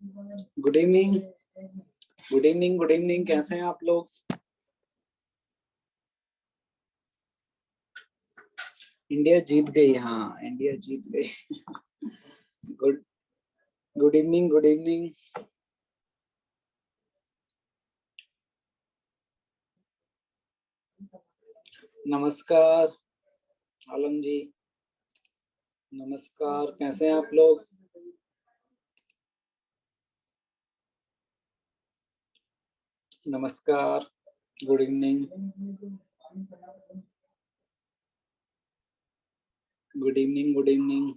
Good evening. Good evening, good evening. कैसे हैं आप लोग? इंडिया जीत गई। हाँ, इंडिया जीत गई। Good good evening, good evening. नमस्कार आलम जी, नमस्कार। कैसे हैं आप लोग? नमस्कार, good evening, good evening, good evening.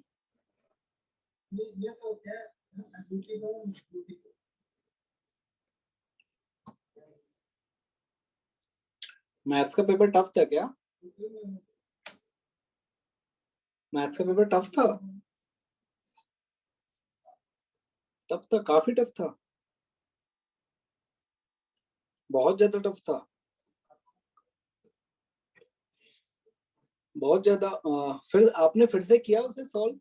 Maths का पेपर टफ था क्या? मैथ्स का पेपर टफ था? टफ था, काफी टफ था, बहुत ज्यादा टफ था, बहुत ज्यादा। फिर आपने फिर से किया उसे सॉल्व?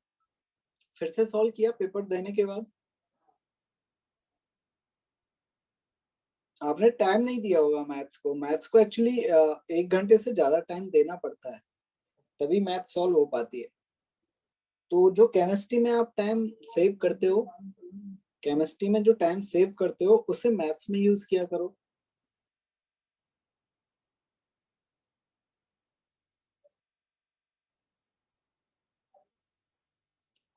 फिर से सॉल्व किया पेपर देने के बाद? आपने टाइम नहीं दिया होगा मैथ्स को। मैथ्स को एक्चुअली 1 घंटे से ज्यादा टाइम देना पड़ता है, तभी मैथ सॉल्व हो पाती है। तो जो केमिस्ट्री में आप टाइम सेव करते हो, केमिस्ट्री में जो टाइम सेव करते हो उसे मैथ्स में यूज किया करो।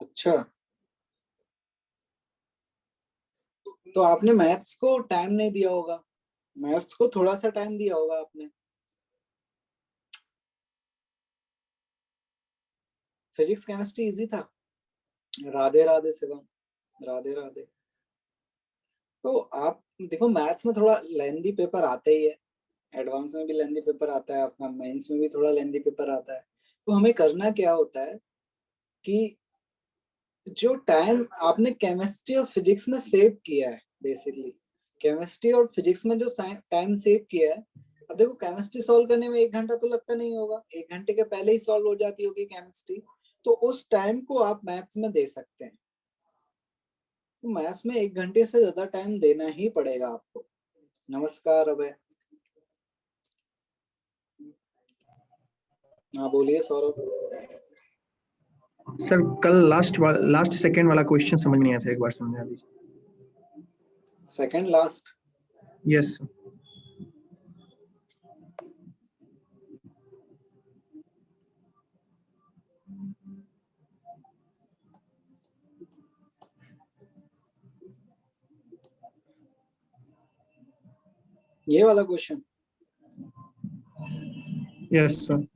अच्छा, तो आपने मैथ्स को टाइम नहीं दिया होगा, मैथ्स को थोड़ा सा टाइम दिया होगा आपने। फिजिक्स केमिस्ट्री इजी था। राधे राधे शिवम, राधे राधे। तो आप देखो, मैथ्स में थोड़ा लेंदी पेपर आते ही है, एडवांस में भी लेंदी पेपर आता है, अपना मेंस में भी थोड़ा लेंदी पेपर आता है। तो हमें करना क्या होता है कि जो टाइम आपने केमिस्ट्री और फिजिक्स में सेव किया है, बेसिकली केमिस्ट्री और फिजिक्स में जो टाइम सेव किया है, अब देखो केमिस्ट्री सॉल्व करने में 1 घंटा तो लगता नहीं होगा, 1 घंटे के पहले ही सॉल्व हो जाती होगी केमिस्ट्री। तो उस टाइम को आप मैथ्स में दे सकते हैं। तो मैथ्स में 1 घंटे से ज्यादा टाइम देना ही पड़ेगा आपको। नमस्कार अभय। हाँ बोलिए सौरभ। सर कल लास्ट सेकंड वाला क्वेश्चन समझ नहीं आया था, एक बार समझा दीजिए। Second last? Yes sir. ये वाला क्वेश्चन? Yes sir.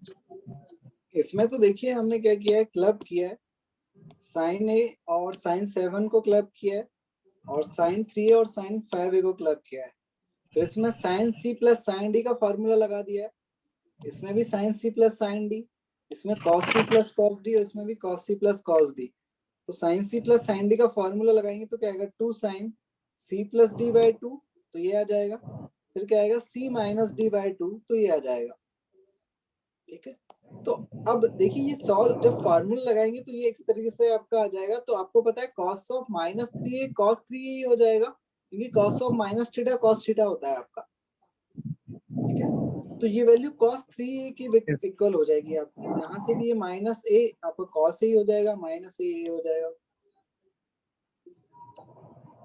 इसमें तो देखिए हमने क्या किया है, क्लब किया है, साइन ए और साइन 7 को क्लब किया है, और साइन 3 और साइन 5 को क्लब किया है। फिर इसमें साइन सी प्लस साइन डी का फॉर्मूला लगा दिया है, इसमें भी साइन सी प्लस साइन डी, इसमें cos c plus cos d, और इसमें भी cos c plus cos d. तो साइन सी प्लस साइन डी का फॉर्मूला लगाएंगे तो क्या आएगा, 2 sine C plus D by 2, तो ये आ जाएगा। फिर क्या आएगा, सी माइनस डी बाई 2, तो ये आ जाएगा। ठीक है, तो अब देखिए ये सॉल्व जब फार्मूला लगाएंगे तो ये इस तरीके से आपका आ जाएगा। तो आपको पता है कॉस ऑफ -3 कॉस 3 ही हो जाएगा, क्योंकि cos of minus theta cos theta होता है आपका। ठीक है, तो ये वैल्यू cos 3a की यस इक्वल हो जाएगी आपकी। यहाँ से भी ये -a आपका cos a ही हो जाएगा, -a हो जाएगा।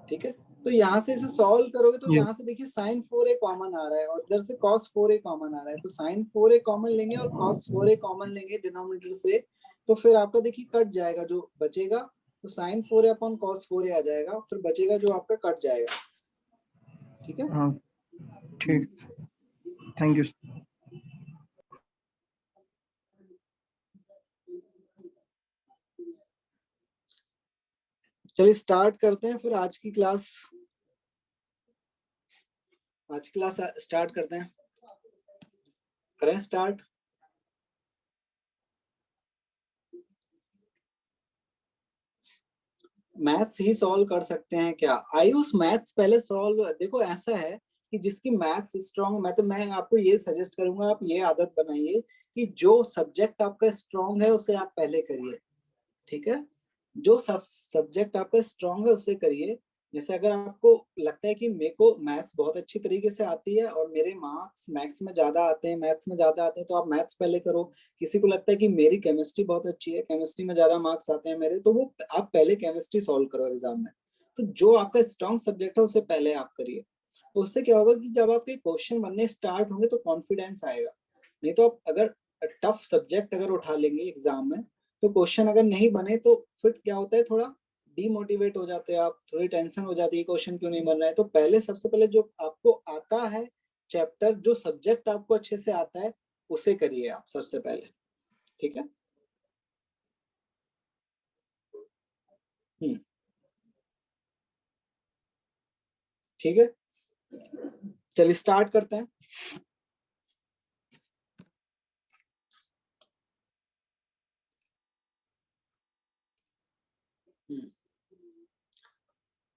ठीक है, तो यहाँ से इसे सॉल्व करोगे तो यहाँ यस। से देखिए साइन 4a कॉमन आ रहा है और इधर से cos 4a कॉमन आ रहा है। तो साइन 4a कॉमन लेंगे और cos 4a कॉमन लेंगे डिनोमिनेटर से, तो फिर आपका देखिए कट जाएगा, जो बचेगा तो sign 4a upon cos 4a आ जाएगा, फिर बचेगा जो आपका कट जाएगा। ठीक है, हाँ ठीक, थैंक यू। चलिए स्टार्ट करते हैं फिर आज की क्लास। आज की क्लास स्टार्ट करते हैं, करें स्टार्ट। मैथ्स ही सॉल्व कर सकते हैं क्या? आयुष मैथ्स पहले सॉल्व, देखो ऐसा है कि जिसकी मैथ्स स्ट्रांग, मैं आपको ये सजेस्ट करूंगा, आप ये आदत बनाइए कि जो सब्जेक्ट आपका स्ट्रांग है उसे आप पहले करिए। ठीक है, जो सब सब्जेक्ट आपका स्ट्रांग है उसे करिए। जैसे अगर आपको लगता है कि मेरे को मैथ्स बहुत अच्छी तरीके से आती है और मेरे मार्क्स मैथ्स में ज्यादा आते हैं, मैथ्स में ज्यादा आते हैं, तो आप मैथ्स पहले करो। किसी को लगता है कि मेरी केमिस्ट्री बहुत अच्छी है, केमिस्ट्री में ज्यादा मार्क्स आते हैं मेरे, तो वो आप पहले केमिस्ट्री सॉल्व करो एग्जाम में। तो जो आपका स्ट्रॉन्ग सब्जेक्ट है उसे पहले आप करिए। तो उससे क्या होगा कि जब आपके क्वेश्चन बनने स्टार्ट होंगे तो कॉन्फिडेंस आएगा। नहीं तो आप अगर टफ सब्जेक्ट अगर उठा लेंगे एग्जाम में, तो क्वेश्चन अगर नहीं बने तो फिर क्या होता है, थोड़ा डीमोटिवेट हो जाते हैं आप, थोड़ी टेंशन हो जाती है क्वेश्चन क्यों नहीं बन रहा है। तो पहले सबसे पहले जो आपको आता है चैप्टर, जो सब्जेक्ट आपको अच्छे से आता है उसे करिए आप सबसे पहले। ठीक है। ठीक है, चलिए स्टार्ट करते हैं।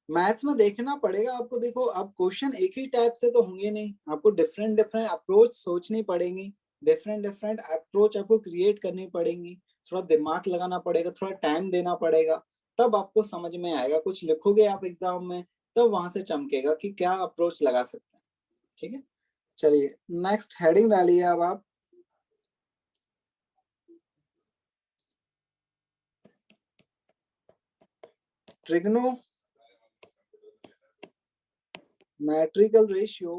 मैथ्स में देखना पड़ेगा आपको। देखो अब क्वेश्चन एक ही टाइप से तो होंगे नहीं, आपको डिफरेंट डिफरेंट अप्रोच सोचनी पड़ेगी, डिफरेंट डिफरेंट अप्रोच आपको क्रिएट करनी पड़ेगी, थोड़ा दिमाग लगाना पड़ेगा, थोड़ा टाइम देना पड़ेगा, तब आपको समझ में आएगा। कुछ लिखोगे आप एग्जाम में तब वहां से चमकेगा कि क्या अप्रोच लगा सकते हैं। ठीक है, चलिए नेक्स्ट हेडिंग डालिए अब आप। Trigonometrical ratio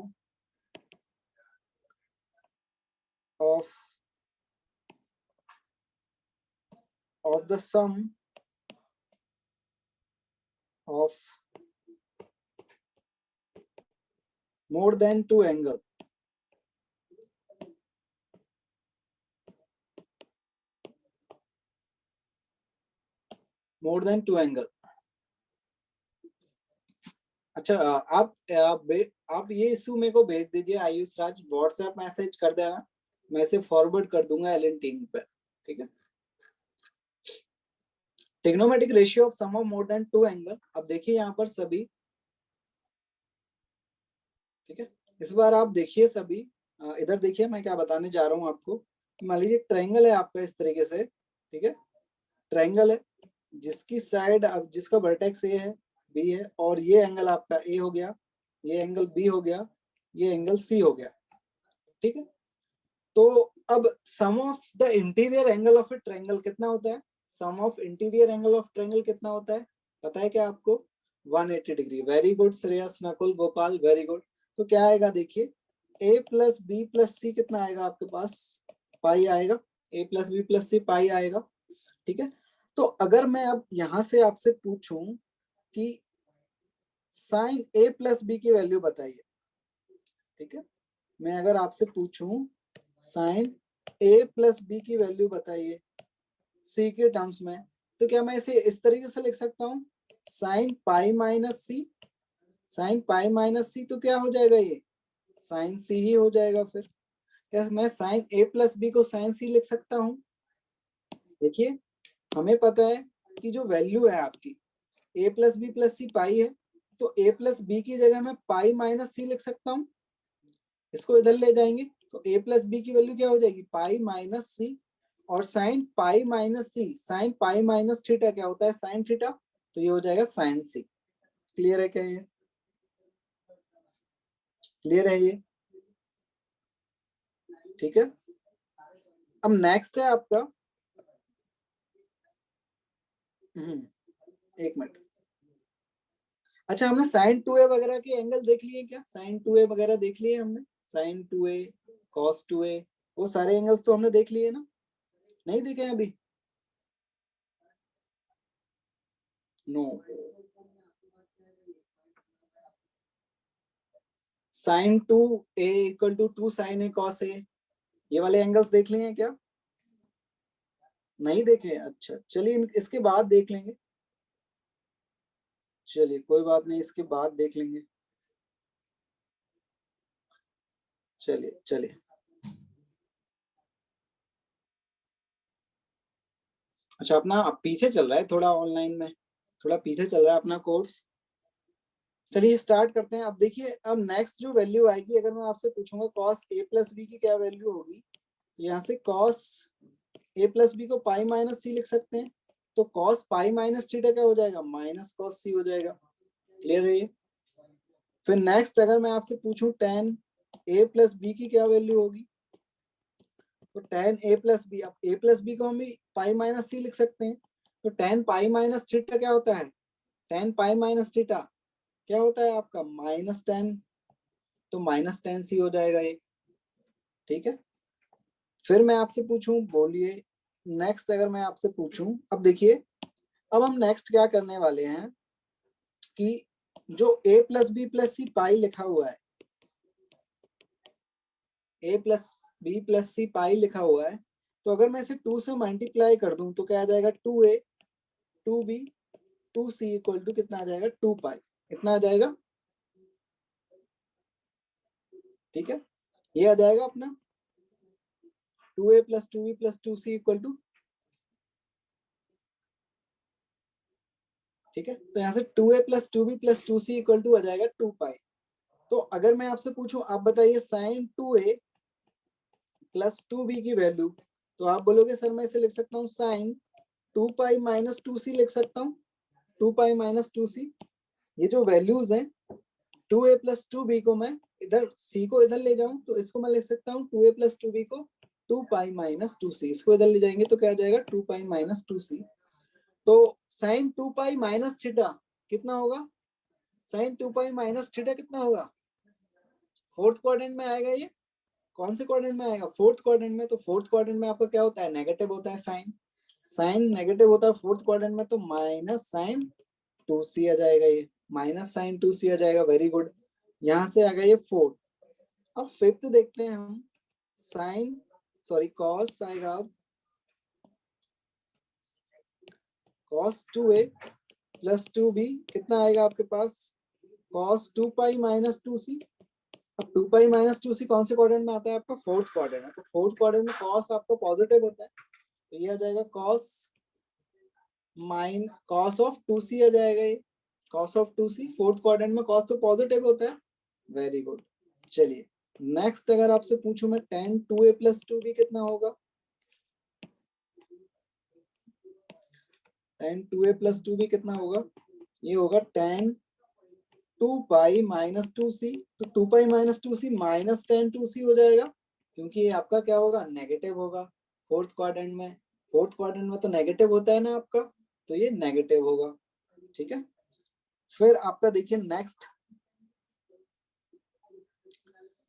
of the sum of more than two angle, more than two angle। अच्छा, आप ये इशू मेरे को भेज दीजिए आयुष राज, व्हाट्सएप मैसेज कर देना, मैं इसे फॉरवर्ड कर दूंगा एलन टीम पे। ठीक है, trigonometric ratio of sum of more than two angle. अब देखिए यहाँ पर सभी, ठीक है, इस बार आप देखिए सभी, इधर देखिए मैं क्या बताने जा रहा हूँ आपको। मान लीजिए ट्रायंगल है आपका इस तरीके से, ठीक है, ट्रायंगल है जिसकी साइड, अब जिसका वर्टेक्स ए है, बी है, और ये एंगल आपका ए हो गया, ये एंगल बी हो गया, ये एंगल सी हो गया। ठीक है, तो अब sum of the interior angle of a triangle कितना होता है? Sum of interior angle of triangle कितना होता है पता है क्या आपको? 180 degree. Very good Shreyas, Nakul, Gopal, very good. तो क्या आएगा देखिए, a plus B plus c कितना आएगा आपके पास? पाई आएगा। a plus B plus c pi आएगा। ठीक है, तो अगर मैं अब यहां से आपसे पूछूं कि साइन a प्लस बी की वैल्यू बताइए, ठीक है, मैं अगर आपसे पूछूं साइन a प्लस बी की वैल्यू बताइए c के टर्म्स में, तो क्या मैं इसे इस तरीके से लिख सकता हूँ, साइन पाई माइनस सी। साइन पाई माइनस सी तो क्या हो जाएगा, ये साइन सी ही हो जाएगा। फिर क्या मैं साइन a प्लस बी को साइन सी लिख सकता हूँ? देखिए हमें पता है कि जो वैल्यू है आपकी a plus B plus c पाई है, तो a प्लस बी की जगह मैं पाई माइनस सी लिख सकता हूँ। इसको इधर ले जाएंगे तो a प्लस बी की वैल्यू क्या हो जाएगी, पाई माइनस सी। और साइन पाई माइनस सी, साइन पाई माइनस थीटा क्या होता है, साइन थीटा, तो ये हो जाएगा साइन सी। क्लियर है क्या ये? क्लियर है ये? ठीक है, अब नेक्स्ट है आपका, एक मिनट। अच्छा, हमने साइन 2a वगैरह के एंगल देख लिए क्या? साइन 2a वगैरह देख लिए हमने, साइन 2a, कॉस 2a, वो सारे एंगल्स तो हमने देख लिए ना? नहीं देखे हैं अभी? No. Sine 2a equal to 2 sine a cos a, ये वाले एंगल्स देख लिए हैं क्या? नहीं देखे हैं? अच्छा चलिए इसके बाद देख लेंगे। चलिए कोई बात नहीं, इसके बाद देख लेंगे। चलिए चलिए, अच्छा अपना पीछे चल रहा है थोड़ा, ऑनलाइन में थोड़ा पीछे चल रहा है अपना कोर्स। चलिए स्टार्ट करते हैं। अब देखिए, अब नेक्स्ट जो वैल्यू आएगी, अगर मैं आपसे पूछूंगा कॉस ए प्लस बी की क्या वैल्यू होगी, तो यहाँ से कॉस ए प्लस बी को पाई माइनस सी लिख सकते हैं। तो कॉस पाई माइनस थीटा क्या हो जाएगा, माइनस कॉस सी हो जाएगा। क्लियर है ये? फिर नेक्स्ट अगर मैं आपसे पूछूं tan a प्लस बी की क्या वैल्यू होगी, तो tan a प्लस बी, अब a प्लस बी को हम पाई माइनस सी लिख सकते हैं, तो tan पाई माइनस थीटा क्या होता है, tan पाई माइनस थीटा क्या होता है आपका माइनस tan, तो माइनस tan सी हो जाएगा ये, ठीक है। फिर मैं आपसे पूछूं, बोलिए नेक्स्ट अगर मैं आपसे पूछूं, अब देखिए अब हम नेक्स्ट क्या करने वाले हैं कि जो a plus B plus c पाई लिखा हुआ है, a plus B plus c पाई लिखा हुआ है, तो अगर मैं इसे 2 से मल्टीप्लाई कर दूं तो क्या आ जाएगा 2a 2b 2c equal to कितना आ जाएगा 2 पाई, इतना आ जाएगा, ठीक है। ये आ जाएगा अपना 2a plus 2b plus 2c equal to, ठीक है। तो यहाँ से 2a plus 2b plus 2c equal to आ जाएगा 2 पाई। तो अगर मैं आपसे पूछूं, आप बताइए साइन 2a प्लस 2b की वैल्यू, तो आप बोलोगे सर मैं इसे लिख सकता हूँ साइन 2 पाई माइनस 2c लिख सकता हूँ, 2 पाई माइनस 2c। ये जो वैल्यूज हैं 2a प्लस 2b को मैं इधर c को इधर ले जाऊं तो इसको मैं लिख सकता हूँ 2a प्लस 2b को 2 पाई माइनस 2c, इसको इधर ले जाएंगे तो क्या आ जाएगा 2 पाई माइनस 2c। तो साइन 2 पाई माइनस थीटा कितना होगा, साइन 2 पाई माइनस थीटा कितना होगा, फोर्थ क्वाड्रेंट में आएगा ये, कौन से क्वाड्रेंट में आएगा, फोर्थ क्वाड्रेंट में। तो फोर्थ क्वाड्रेंट में आपका क्या होता है, नेगेटिव होता है साइन, साइन नेगेटिव होता है फोर्थ क्वाड्रेंट में, तो माइनस साइन 2c आ जाएगा, ये माइनस साइन 2c आ जाएगा, वेरी गुड। यहाँ से आ गया ये फोर्थ। अब फिफ्थ देखते हैं हम, साइन सॉरी कॉस आएगा, अब कॉस 2a प्लस 2b कितना आएगा आपके पास, कॉस 2 पाई माइनस 2c। अब 2 पाई माइनस 2c कौन से क्वाड्रेंट में आता है आपका, फोर्थ क्वाड्रेंट में, तो फोर्थ क्वाड्रेंट में कॉस आपका पॉजिटिव होता है, तो ये आ जाएगा कॉस कॉस ऑफ 2c आ जाएगा ये, cos of 2c, fourth quadrant में कॉस तो पॉजिटिव होता है, वेरी गुड। चलिए नेक्स्ट अगर आपसे पूछूं मैं tan 2a प्लस 2b कितना होगा, tan 2a प्लस 2b कितना होगा, ये होगा tan 2 पाई माइनस 2c, तो 2 pi minus 2c minus tan 2c हो जाएगा, क्योंकि ये आपका क्या होगा नेगेटिव होगा फोर्थ क्वाड्रेंट में, फोर्थ क्वाड्रेंट में तो नेगेटिव होता है ना आपका, तो ये नेगेटिव होगा, ठीक है। फिर आपका देखिए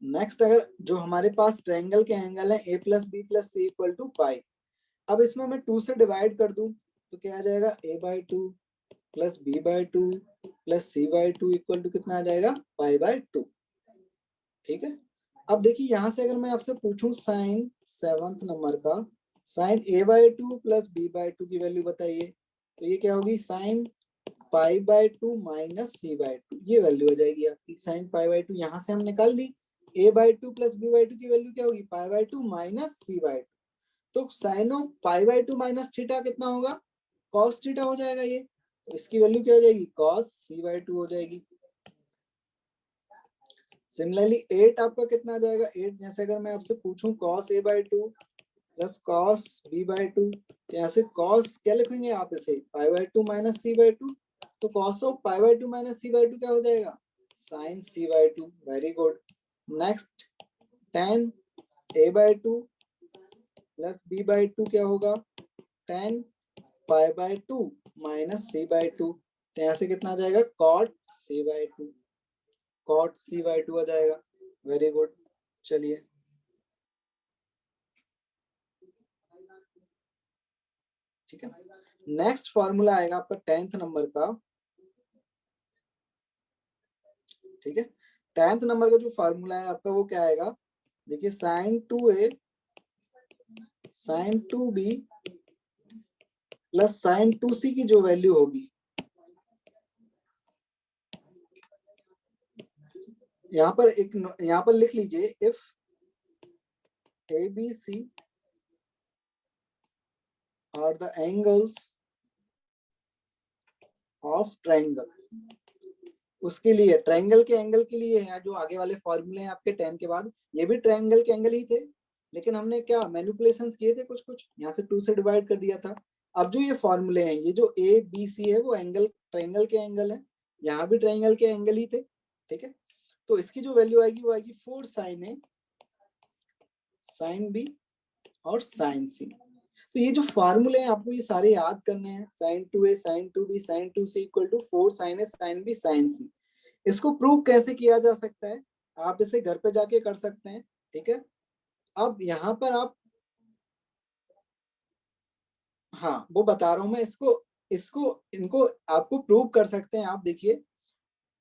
नेक्स्ट अगर जो हमारे पास ट्रायंगल के एंगल है a plus B plus c equal to pi, अब इसमें मैं 2 से डिवाइड कर दूं तो क्या आ जाएगा a by 2 plus b by 2 plus c by 2 equal to कितना आ जाएगा पाई बाई 2, ठीक है। अब देखिए यहाँ से अगर मैं आपसे पूछूं साइन 7th नंबर का, sine a by 2 plus b by 2 की वैल्यू बताइए, तो ये क्या होगी sine pi by 2 minus C by 2, ये वैल्यू हो जाएगी आपकी साइन पाई बाई 2, यहाँ से हम निकाल ली a by 2 plus b by 2 की वैल्यू क्या होगी pi by 2 minus C by 2, तो sine of pi by 2 minus theta कितना होगा कॉस थीटा हो जाएगा ये, तो इसकी वैल्यू क्या हो जाएगी कॉस सी बाई 2 हो जाएगी। सिमिलरली 8 आपका कितना आ जाएगा, 8 जैसे अगर मैं आपसे पूछूं cos a by 2 plus cos b by 2, तो यहाँ से कॉस क्या लिखेंगे आप इसे pi by 2 minus C by 2, तो cos of pi by 2 minus C by 2 क्या हो जाएगा sine C by 2, very good. Next tan a by 2 plus b by 2 क्या होगा tan pi by 2 minus C by 2, तो यहाँ से कितना आ जाएगा cot C by 2, cot C by 2 आ जाएगा, वेरी गुड। चलिए ठीक है, नेक्स्ट फॉर्मूला आएगा आपका 10th नंबर का, ठीक है। 10th नंबर का जो फॉर्मूला है आपका वो क्या आएगा, देखिए sign 2a sign 2b plus sign 2c की जो वैल्यू होगी, यहाँ पर लिख लीजिए if ABC are the angles of triangle, उसके लिए ट्रायंगल के एंगल के लिए है जो आगे वाले फॉर्मूले हैं आपके 10 के बाद, ये भी ट्रायंगल के एंगल ही थे, लेकिन हमने क्या मैनिपुलेशंस किए थे कुछ कुछ, यहाँ से 2 से डिवाइड कर दिया था। अब जो ये फॉर्मूले हैं, ये जो A B C है वो एंगल ट्रायंगल के एंगल है, यहाँ भी ट्राइंगल के एंगल ही थे, ठीक है। तो इसकी जो वैल्यू आएगी वो आएगी 4 sin A sin B और sin C। तो ये जो फार्मूले हैं आपको ये सारे याद करने हैं, sin 2A sin 2B sin 2C equal to 4 sin A sin B sin C। इसको प्रूव कैसे किया जा सकता है, आप इसे घर पे जाके कर सकते हैं, ठीक है। अब यहाँ पर आप, हाँ वो बता रहा हूं मैं, इसको इसको इनको आपको प्रूव कर सकते हैं। आप देखिए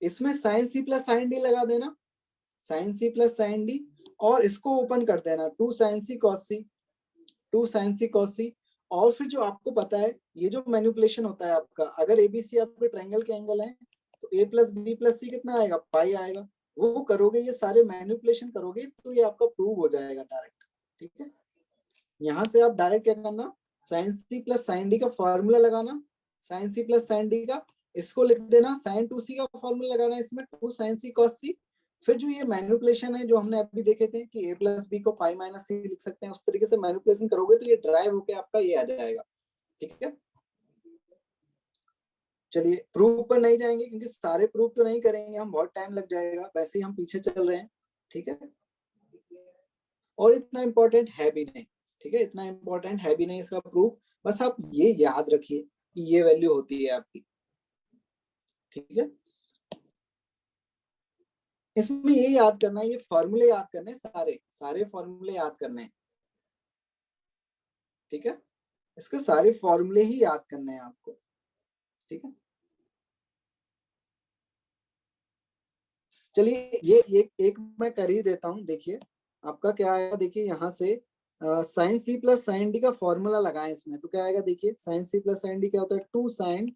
इसमें sin C plus sin D लगा देना, sin C plus sin D, और इसको ओपन कर देना 2 sin C cos C, 2 sin C cos C। और फिर जो आपको पता है ये जो मैनिपुलेशन होता है आपका, अगर एबीसी आपके ट्रायंगल के एंगल है तो a plus B plus c कितना आएगा, पाई आएगा। वो करोगे, ये सारे मैनिपुलेशन करोगे तो ये आपका प्रूव हो जाएगा डायरेक्ट, ठीक है। यहाँ से आप डायरेक्ट क्या करना, sin C plus sin D का फॉर्मूला लगाना, sin C plus sin D का, इसको लिख देना, sin 2C का फॉर्मूला लगाना इसमें 2 sin C cos C। फिर जो ये मैनिपुलेशन है जो हमने अभी देखे थे कि a प्लस बी को पाई माइनस सी लिख सकते हैं, उस तरीके से मैनिपुलेशन करोगे तो ये ड्राइव होके आपका ये आ जाएगा, ठीक है। चलिए प्रूफ पर नहीं जाएंगे क्योंकि सारे प्रूफ तो नहीं करेंगे हम, बहुत टाइम लग जाएगा, वैसे ही हम पीछे चल रहे हैं, ठीक है। और इतना इंपॉर्टेंट है भी नहीं, ठीक है, इतना इंपॉर्टेंट है भी नहीं इसका प्रूफ। बस आप ये याद रखिए कि ये वैल्यू होती है आपकी, ठीक है। इसमें ये याद करना है, ये फॉर्मूले याद करने हैं, सारे सारे फॉर्मूले याद करने हैं, ठीक है। इसके सारे फॉर्मूले ही याद करने हैं आपको, ठीक है। चलिए ये एक मैं कर ही देता हूं। देखिए आपका क्या आएगा, देखिए यहाँ से साइन सी प्लस साइन डी का फॉर्मूला लगाएं इसमें, तो क्या आएगा, देखिए साइन सी प्लस साइन डी क्या होता है, 2 sine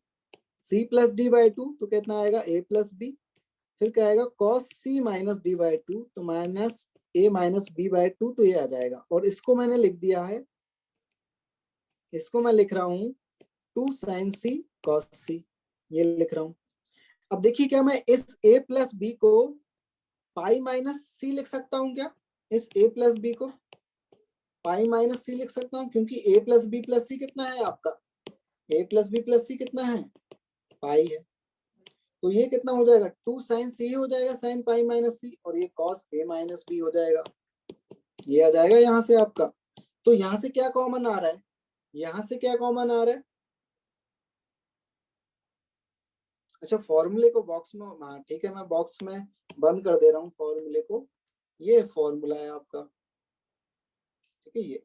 C plus D by 2, तो कितना आएगा a प्लस बी। फिर क्या आएगा cos c minus D by 2, तो minus a minus B by 2, तो ये आ जाएगा। और इसको मैंने लिख दिया है, इसको मैं लिख रहा हूँ 2 साइन सी cos c, ये लिख रहा हूँ। अब देखिए क्या मैं इस a प्लस बी को पाई माइनस सी लिख सकता हूँ क्या, इस a प्लस बी को पाई माइनस सी लिख सकता हूँ, क्योंकि a plus B plus c कितना है आपका, a plus B plus c कितना है, पाई है। तो ये कितना हो जाएगा, 2 साइन सी हो जाएगा साइन पाई माइनस सी, और ये कॉस a माइनस बी हो जाएगा, ये आ जाएगा यहाँ से आपका। तो यहाँ से क्या कॉमन आ रहा है, यहाँ से क्या कॉमन आ रहा है, अच्छा फॉर्मूले को बॉक्स में, हाँ ठीक है, मैं बॉक्स में बंद कर दे रहा हूँ फॉर्मूले को। ये फॉर्मूला है आपका, ठीक है, ये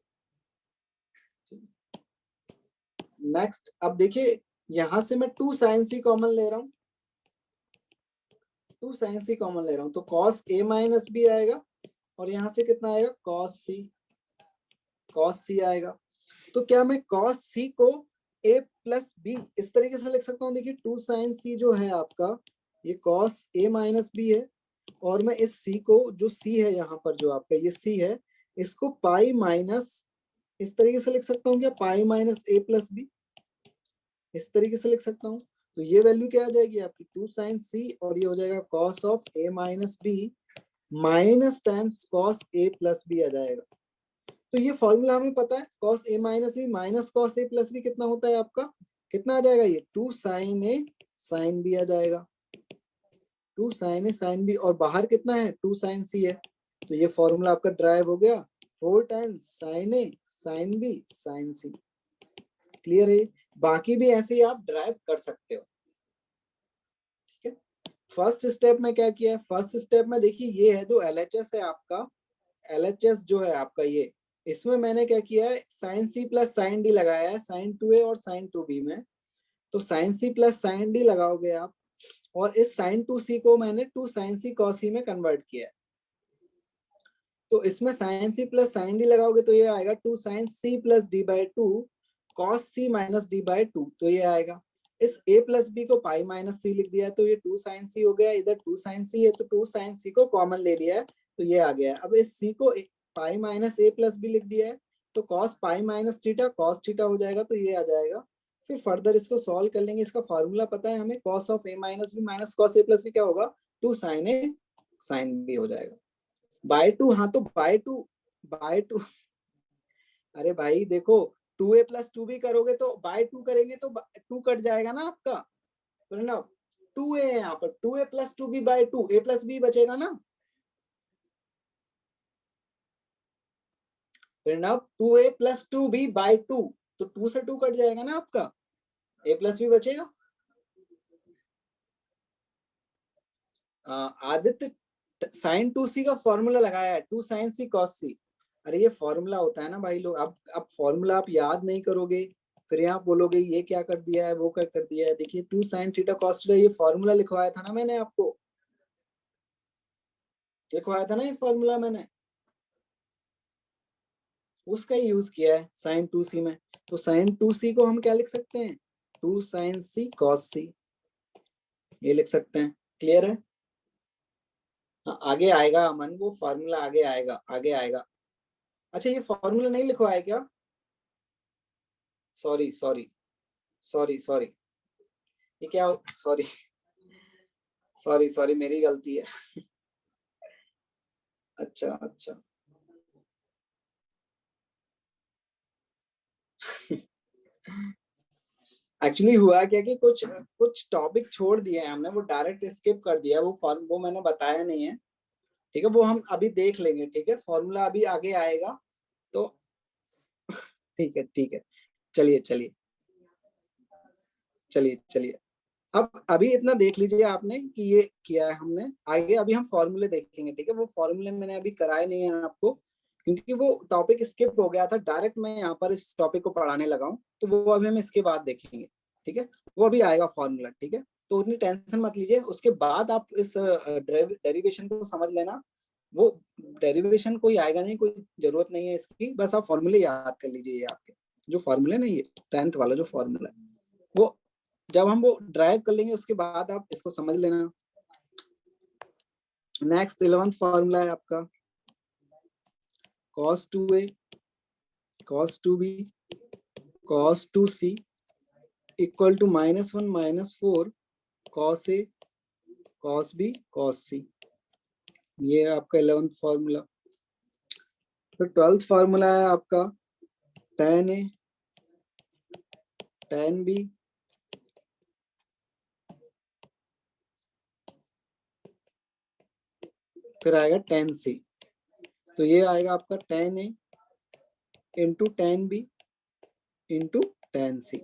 नेक्स्ट। अब देखिए यहां से मैं 2 साइन सी कॉमन ले रहा हूँ, 2 साइन सी कॉमन ले रहा हूँ, तो कॉस a माइनस बी आएगा, और यहाँ से कितना आएगा, कॉस सी आएगा। तो क्या मैं कॉस सी को a प्लस बी इस तरीके से लिख सकता हूँ, देखिए 2 साइन सी जो है आपका, ये कॉस a माइनस बी है, और मैं इस c को, जो c है यहाँ पर जो आपका ये c है, इसको पाई माइनस इस तरीके से लिख सकता हूँ क्या, pi minus a plus B, इस तरीके से लिख सकता हूँ। तो ये वैल्यू क्या आ जाएगी आपकी, 2 साइन सी, और ये हो जाएगा cos of a minus B minus times cos a plus b आ जाएगा। तो ये फॉर्मूला हमें पता है, cos a minus B minus cos a plus b कितना होता है आपका, कितना आ जाएगा, ये 2 साइन a साइन बी आ जाएगा, 2 साइन a साइन बी, और बाहर कितना है, 2 साइन c है। तो ये फॉर्मूला आपका ड्राइव हो गया, 4 times sine a sine B sine c। Clear है, बाकी भी ऐसे ही आप ड्राइव कर सकते हो, ठीक है। फर्स्ट स्टेप में क्या किया है, फर्स्ट स्टेप में देखिए ये है जो LHS है आपका, LHS जो है आपका ये, इसमें मैंने क्या किया है, साइन सी प्लस साइन डी लगाया है साइन 2A और साइन 2B में। तो साइन सी प्लस साइन डी लगाओगे आप, और इस साइन 2C को मैंने 2 साइन सी कॉस सी में कन्वर्ट किया है। तो इसमें साइन सी प्लस साइन डी लगाओगे तो ये आएगा 2 sine C plus D by 2 cos C minus D by 2, तो ये आएगा। इस a प्लस बी को पाई माइनस सी लिख दिया है, तो ये 2 साइन सी हो गया, इधर 2 साइन सी है तो 2 साइन सी को कॉमन ले लिया है, तो ये आ गया। अब इस c को pi minus a plus B लिख दिया है, तो cos pi minus theta cos theta हो जाएगा, तो ये आ जाएगा। फिर फर्दर इसको सॉल्व कर लेंगे, इसका फॉर्मूला पता है हमें, cos of a minus B minus cos a plus B क्या होगा, 2 साइन a साइन बी हो जाएगा बाय 2। हाँ तो बाय टू, अरे भाई देखो 2a प्लस 2b करोगे तो बाय 2 करेंगे तो 2 कट जाएगा ना आपका, प्रणव, 2a है यहाँ पर, 2a plus 2b by 2, a plus b बचेगा ना। फिर ना 2a प्लस 2b बाई 2, तो 2 से 2 कट जाएगा ना आपका, a प्लस b बचेगा। आदित्य साइन 2c का फॉर्मूला लगाया है, 2 साइन c cos c। अरे ये फॉर्मूला होता है ना भाई लोग, अब फॉर्मूला आप याद नहीं करोगे, फिर यहाँ बोलोगे ये क्या कर दिया है, वो क्या कर दिया है। देखिए 2 साइन थीटा cos थीटा, ये फॉर्मूला लिखवाया था ना मैंने आपको, लिखवाया था ना ये फॉर्मूला मैंने, उसका ही यूज किया है साइन 2c में। तो साइन 2c को हम क्या लिख सकते हैं, 2 साइन c cos c, ये लिख सकते हैं। क्लियर है। हाँ, आगे आएगा अमन, वो फॉर्मूला आगे आएगा, आगे आएगा। अच्छा ये फॉर्मूला नहीं लिखवाया क्या, सॉरी सॉरी सॉरी सॉरी, ये क्या, सॉरी सॉरी सॉरी मेरी गलती है। अच्छा अच्छा एक्चुअली हुआ क्या कि कुछ कुछ टॉपिक छोड़ दिए हैं हमने, वो डायरेक्ट स्किप कर दिया, वो फॉर्म वो मैंने बताया नहीं है। ठीक है, वो हम अभी देख लेंगे। ठीक है, फॉर्मूला अभी आगे आएगा तो ठीक है ठीक है। चलिए चलिए चलिए चलिए, अब अभी इतना देख लीजिए आपने कि ये किया है हमने, आगे अभी हम फॉर्मूले देखेंगे। ठीक है, वो फॉर्मूले मैंने अभी कराए नहीं है आपको, क्योंकि वो टॉपिक स्किप हो गया था, डायरेक्ट मैं यहाँ पर इस टॉपिक को पढ़ाने लगा हूँ, तो वो अभी हम इसके बाद देखेंगे। ठीक है, वो अभी आएगा फॉर्मूला। ठीक है, तो उतनी टेंशन मत लीजिए, उसके बाद आप इस डेरिवेशन को समझ लेना। वो डेरिवेशन कोई आएगा नहीं, कोई जरूरत नहीं है इसकी, बस आप फॉर्मूले याद कर लीजिए। ये आपके जो फॉर्मूले ना, ये 10th वाला जो फॉर्मूला है, वो जब हम वो ड्राइव कर लेंगे उसके बाद आप इसको समझ लेना। नेक्स्ट 11th फॉर्मूला है आपका cos 2a cos 2b cos 2c equal to -1 -4 cos a cos b cos c। ये है आपका 11th फॉर्मूला। फिर 12th फॉर्मूला है आपका tan a tan b फिर आएगा tan c। तो ये आएगा आपका tan a into tan b into tan c।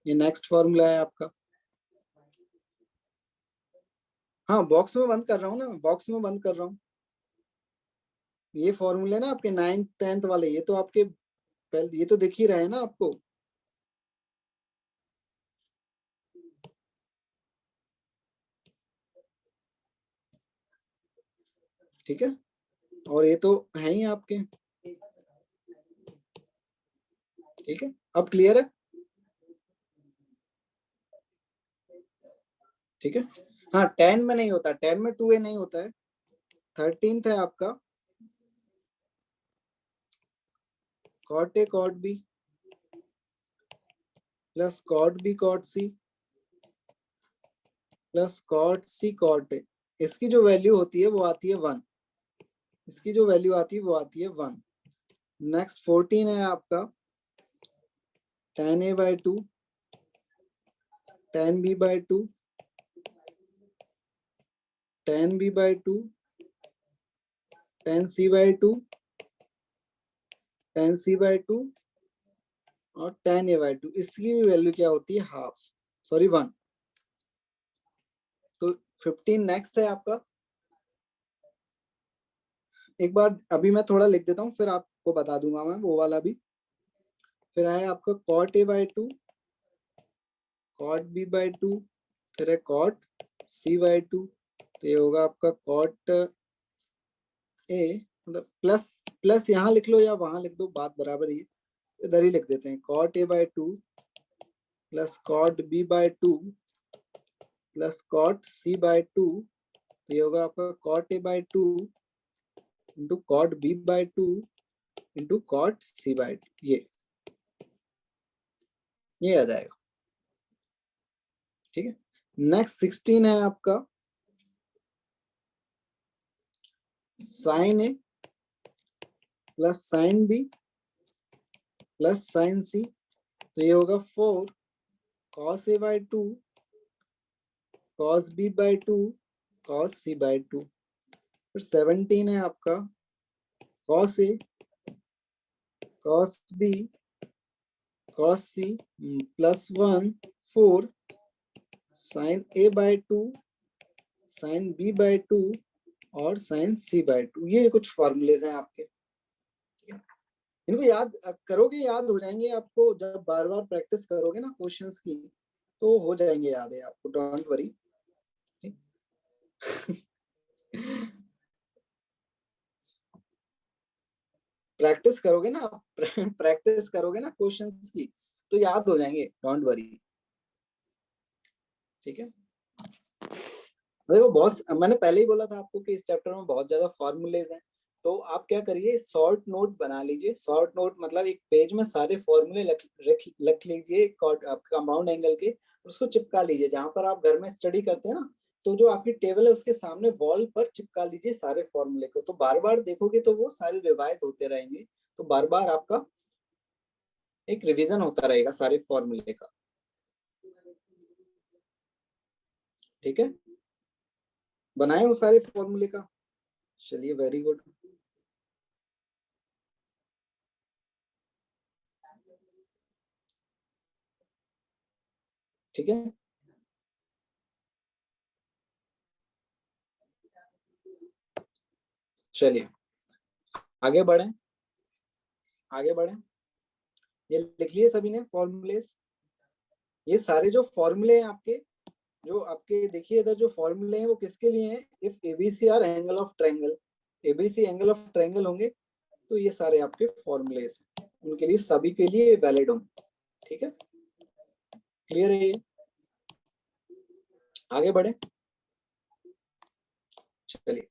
ये नेक्स्ट फॉर्मूला है आपका। हाँ बॉक्स में बंद कर रहा हूँ ना, बॉक्स में बंद कर रहा हूँ। ये फॉर्मूले ना आपके 9th 10th वाले, ये तो आपके पहले ये तो दिख ही रहे हैं ना आपको। ठीक है, और ये तो है ही आपके। ठीक है, अब क्लियर है। ठीक है, हाँ 10 में नहीं होता, 10 में 2a नहीं होता है। 13th है आपका cot a cot b plus cot b cot c plus cot c cot a। इसकी जो वैल्यू होती है वो आती है 1, इसकी जो वैल्यू आती है वो आती है 1। नेक्स्ट 14 है आपका tan a by 2 tan b by 2 tan b by 2 tan c by 2 tan c by 2 और tan a बाई 2। इसकी भी वैल्यू क्या होती है, हाफ, सॉरी 1। तो 15 नेक्स्ट है आपका। एक बार अभी मैं थोड़ा लिख देता हूँ, फिर आपको बता दूंगा मैं वो वाला भी। फिर है आपका cot a by 2 cot b by 2 फिर है cot c बाई 2। तो ये होगा आपका cot a, मतलब प्लस प्लस यहाँ लिख लो या वहां लिख दो, बात बराबर ही है, इधर ही लिख देते हैं। cot a by 2 plus cot b by 2 plus cot c by 2। तो ये होगा आपका cot a by 2 into cot b by 2 into cot c by 2। ये आ जाएगा। ठीक है, नेक्स्ट 16 है आपका sine a plus sine b plus sine c. तो ये होगा 4 cos a by 2 cos b by 2 cos c by 2, फिर 17 है आपका cos a cos b cos c plus 1 4 sin a by 2 sin b by 2 और sin c by 2। ये कुछ formulas हैं आपके, इनको याद करोगे याद हो जाएंगे आपको, जब बार बार प्रैक्टिस करोगे ना क्वेश्चंस की तो हो जाएंगे याद है आपको, डोंट वरी। प्रैक्टिस करोगे ना प्रैक्टिस करोगे ना क्वेश्चंस की तो याद हो जाएंगे, डोंट वरी। ठीक है, देखो बॉस, मैंने पहले ही बोला था आपको कि इस चैप्टर में बहुत ज्यादा फॉर्मूलेज हैं, तो आप क्या करिए शॉर्ट नोट बना लीजिए। शॉर्ट नोट मतलब एक पेज में सारे फॉर्मूले लिख लीजिए कंपाउंड एंगल के, उसको चिपका लीजिए जहां पर आप घर में स्टडी करते हैं ना, तो जो आपकी टेबल है उसके सामने वॉल पर चिपका लीजिए सारे फॉर्मूले को, तो बार बार देखोगे तो वो सारे रिवाइज होते रहेंगे, तो बार बार आपका एक रिवीजन होता रहेगा सारे फॉर्मूले का। ठीक है, बनाए हो सारे फॉर्मूले का, चलिए वेरी गुड। ठीक है, चलिए आगे बढ़े, आगे बढ़े। ये लिख लिए सभी ने फॉर्मूलेस, ये सारे जो फॉर्मूले हैं आपके, जो आपके देखिए इधर जो फॉर्मूले हैं वो किसके लिए हैं, if ABC R angle of triangle, ABC angle of triangle होंगे तो ये सारे आपके फॉर्मूलेस हैं, उनके लिए सभी के लिए वैलिड होंगे। ठीक है, क्लियर है ये, आगे बढ़े। चलिए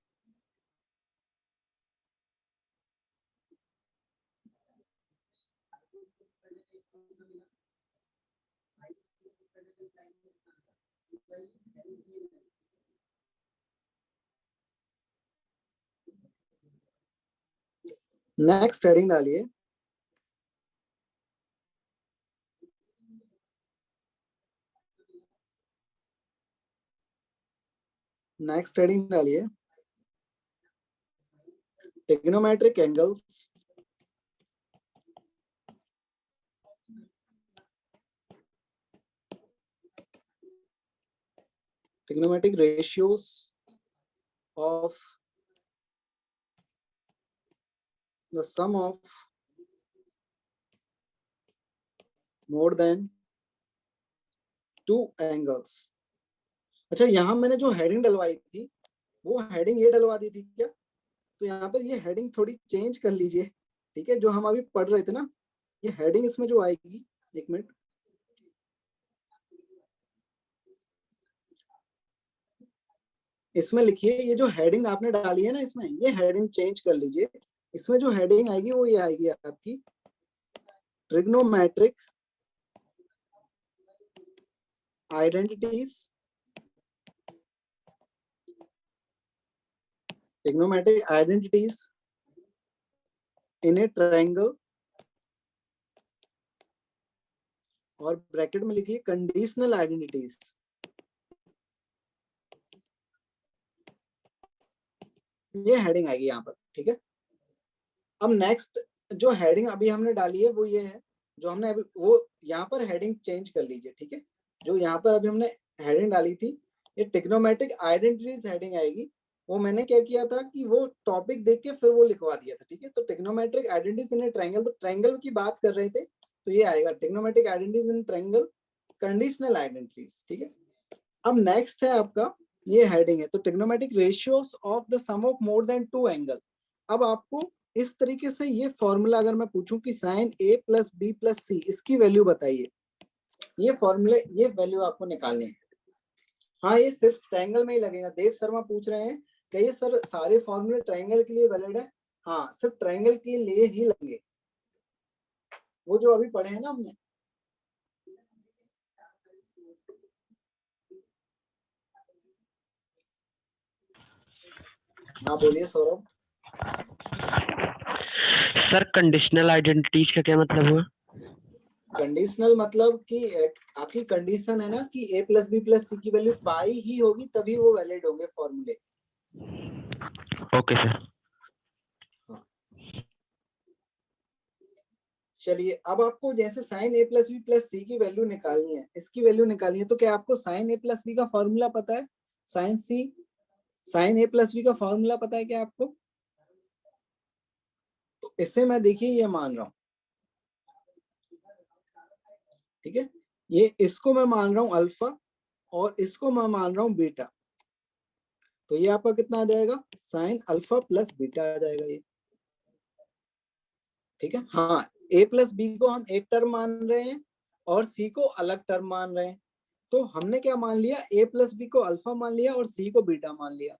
नेक्स्ट हेडिंग डालिए, नेक्स्ट हेडिंग डालिए trigonometric angles trigonometric ratios of the sum of more than two angles। अच्छा, यहाँ मैंने जो हेडिंग डलवाई थी वो हेडिंग ये डलवा दी थी क्या, तो यहाँ पर ये हेडिंग थोड़ी चेंज कर लीजिए। ठीक है, जो हम अभी पढ़ रहे थे ना, ये हेडिंग इसमें जो आएगी, एक मिनट, इसमें लिखिए, ये जो हेडिंग आपने डाली है ना इसमें, ये हेडिंग चेंज कर लीजिए। इसमें जो हेडिंग आएगी वो ये आएगी आपकी ट्रिग्नोमेट्रिक आइडेंटिटीज, ट्रिग्नोमेट्रिक आइडेंटिटीज इन ए ट्रायंगल, और ब्रैकेट में लिखिए कंडीशनल आइडेंटिटीज। ये हेडिंग आएगी यहाँ पर। ठीक है, अब नेक्स्ट जो हेडिंग अभी हमने डाली है वो ये है, जो हमने अभी वो यहाँ पर हेडिंग चेंज कर लीजिए। ठीक है, जो यहाँ पर अभी हमने हेडिंग डाली थी, ये ट्रिग्नोमेट्रिक आइडेंटिटीज हेडिंग आएगी। वो मैंने क्या किया था कि वो टॉपिक देख के फिर वो लिखवा दिया था। ठीक है, तो ट्रिग्नोमेट्रिक आइडेंटिटीज इन ए ट्रायंगल, तो ट्रायंगल की बात कर रहे थे तो ये आएगा trigonometric identities in triangle conditional identities. ठीक है, अब नेक्स्ट है आपका, ये हेडिंग है तो trigonometric ratios of the sum of more than two angle. अब आपको इस तरीके से ये फॉर्मूला अगर मैं पूछूं कि sign a plus B plus सी, इसकी वैल्यू बताइए, ये फॉर्मूले ये वैल्यू आपको निकालनी है। हाँ, ये सिर्फ ट्रायंगल में ही लगेगा। देव शर्मा पूछ रहे हैं कि ये सर सारे फॉर्मूले ट्रायंगल के लिए वैलिड है। हाँ, सिर्फ ट्रायंगल के लिए ही लगेंगे, वो जो अभी पढ़े हैं ना हमने। हाँ बोलिए सौरभ। सर कंडीशनल आइडेंटिटीज का क्या मतलब हुआ? कंडीशनल मतलब कि आपकी कंडीशन है ना कि a plus B plus c की वैल्यू पाई ही होगी तभी वो वैलिड होंगे फॉर्मूले। Okay sir. चलिए अब आपको जैसे sine a plus B plus c की वैल्यू निकालनी है, इसकी वैल्यू निकालनी है, तो क्या आपको साइन a प्लस बी का फॉर्मूला पता है? साइन a प्लस बी का फॉर्मूला पता है क्या आपको? तो इससे मैं देखिए ये मान रहा हूं, ठीक है, ये इसको मैं मान रहा हूं अल्फा और इसको मैं मान रहा हूं बीटा, तो ये आपका कितना आ जाएगा? साइन अल्फा प्लस बीटा आ जाएगा ये, ठीक है। हाँ, a प्लस बी को हम एक टर्म मान रहे हैं और c को अलग टर्म मान रहे हैं, तो हमने क्या मान लिया? a प्लस बी को अल्फा मान लिया और c को बीटा मान लिया,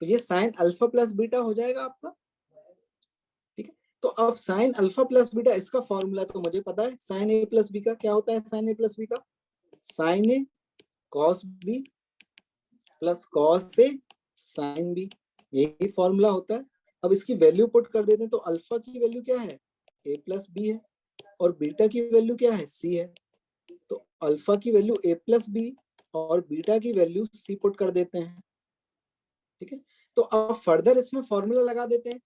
तो ये साइन अल्फा प्लस बीटा हो जाएगा आपका, ठीक है। तो अब साइन अल्फा प्लस बीटा इसका फॉर्मूला तो मुझे पता है, साइन a प्लस बी का क्या होता है? साइन a प्लस बी का sine a cos B plus cos A sine B, यही फॉर्मूला होता है। अब इसकी वैल्यू पुट कर देते हैं, तो अल्फा की वैल्यू क्या है? a प्लस बी है और बीटा की वैल्यू क्या है? c है, तो अल्फा की वैल्यू a प्लस बी और बीटा की वैल्यू c पुट कर देते हैं, ठीक है। तो अब फर्दर इसमें फॉर्मूला लगा देते हैं,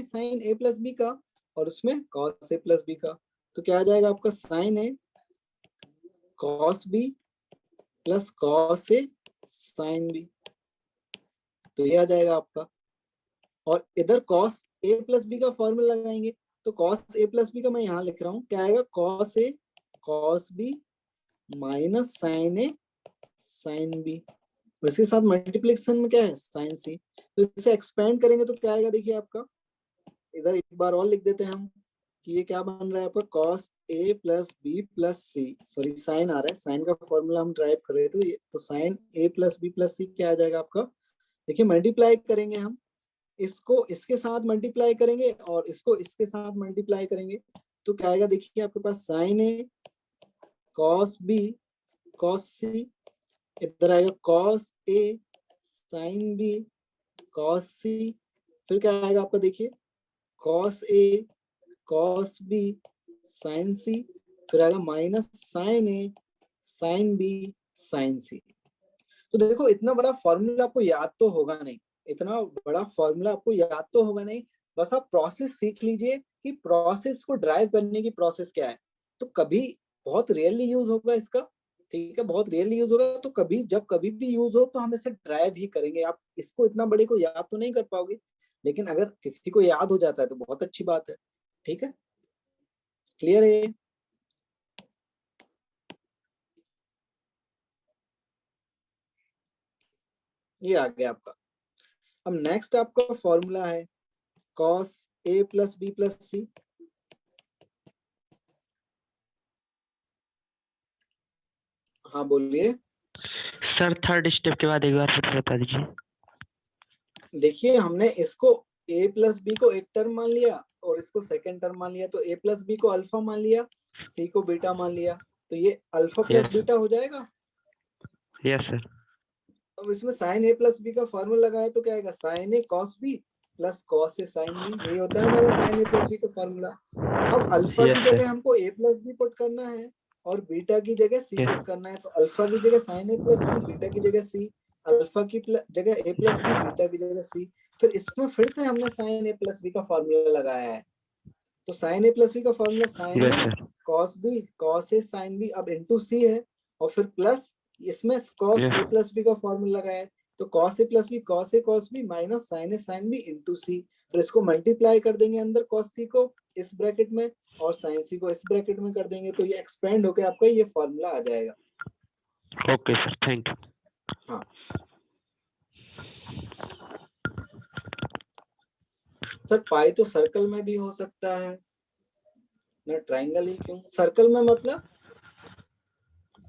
साइन a प्लस बी का और उसमें कॉस a प्लस बी का, तो क्या आ जाएगा आपका? Sine a cos B plus cos A sine B, तो ये आ जाएगा आपका। और इधर कॉस ए प्लस बी का फॉर्मूला लगाएंगे, तो कॉस ए प्लस बी का मैं यहाँ लिख रहा हूँ, क्या आएगा? Cos A cos B minus sine A sine B, इसके साथ मल्टीप्लिकेशन में क्या है? साइन सी, तो इसे एक्सपेंड करेंगे तो क्या आएगा? देखिए आपका, इधर एक बार और लिख देते हैं हम कि ये क्या बन रहा है आपका? Cos A plus B plus C, sorry sine आ रहा है, साइन का फॉर्मूला हम ड्राइव कर रहे थे, तो sign a plus B plus सी क्या आ जाएगा आपका? देखिए मल्टीप्लाई करेंगे हम, इसको इसके साथ मल्टीप्लाई करेंगे और इसको इसके साथ मल्टीप्लाई करेंगे, तो क्या आएगा? देखिए आपके पास sign a cos B cos सी, इधर आएगा cos A sine B cos सी, फिर क्या आएगा आपका? देखिए cos A cos B sign सी, फिर आएगा माइनस साइन ए साइन बी साइन सी। तो देखो इतना बड़ा फॉर्मूला आपको याद तो होगा नहीं, बस आप प्रोसेस सीख लीजिए कि प्रोसेस को ड्राइव करने की प्रोसेस क्या है। तो कभी बहुत रेयरली यूज होगा इसका, ठीक है, बहुत रेयरली यूज होगा, तो कभी भी यूज हो तो हम इसे ड्राइव ही करेंगे। आप इसको इतना बड़े को याद तो नहीं कर पाओगे, लेकिन अगर किसी को याद हो जाता है तो बहुत अच्छी बात है, ठीक है। क्लियर है? ये आ गया आपका। अब नेक्स्ट आपका फॉर्मूला है cos a plus B plus c. हाँ बोलिए। सर थर्ड स्टेप के बाद एक बार फिर बता दीजिए। देखिए हमने इसको a प्लस बी को एक टर्म मान लिया और इसको सेकंड टर्म मान लिया, तो a प्लस बी को अल्फा मान लिया, c को बीटा मान लिया, तो ये अल्फा प्लस यस बीटा हो जाएगा। Yes sir. अब इसमें साइन a प्लस बी का फॉर्मूला लगाए तो क्या आएगा? Sine a cos B plus cos A sine B, यही होता है हमारा साइन a प्लस बी का फॉर्मूला। अब अल्फा की यस जगह सर। हमको a प्लस बी पुट करना है और बीटा की जगह c यस पुट करना है, तो अल्फा की जगह sine a plus B, beta की जगह c, अल्फा की जगह a प्लस बी, बीटा की जगह c, फिर इसमें फिर से हमने साइन a प्लस बी का फॉर्मूला लगाया है, तो साइन a प्लस बी का formula sine yes A sir. Cos B cos A sine B, अब इंटू सी है और फिर प्लस इसमें कॉस ए प्लस बी का फॉर्मूला लगाया है, तो cos A plus B cos B minus sine A into C, फिर इसको मल्टीप्लाई कर देंगे अंदर कॉस सी को इस ब्रैकेट में और साइन सी को इस ब्रैकेट में कर देंगे, तो ये एक्सपेंड होकर आपका ये फॉर्मूला आ जाएगा। Okay sir, thank you. हाँ सर, पाई तो सर्कल में भी हो सकता है ना, ट्राइंगल ही क्यों? सर्कल में मतलब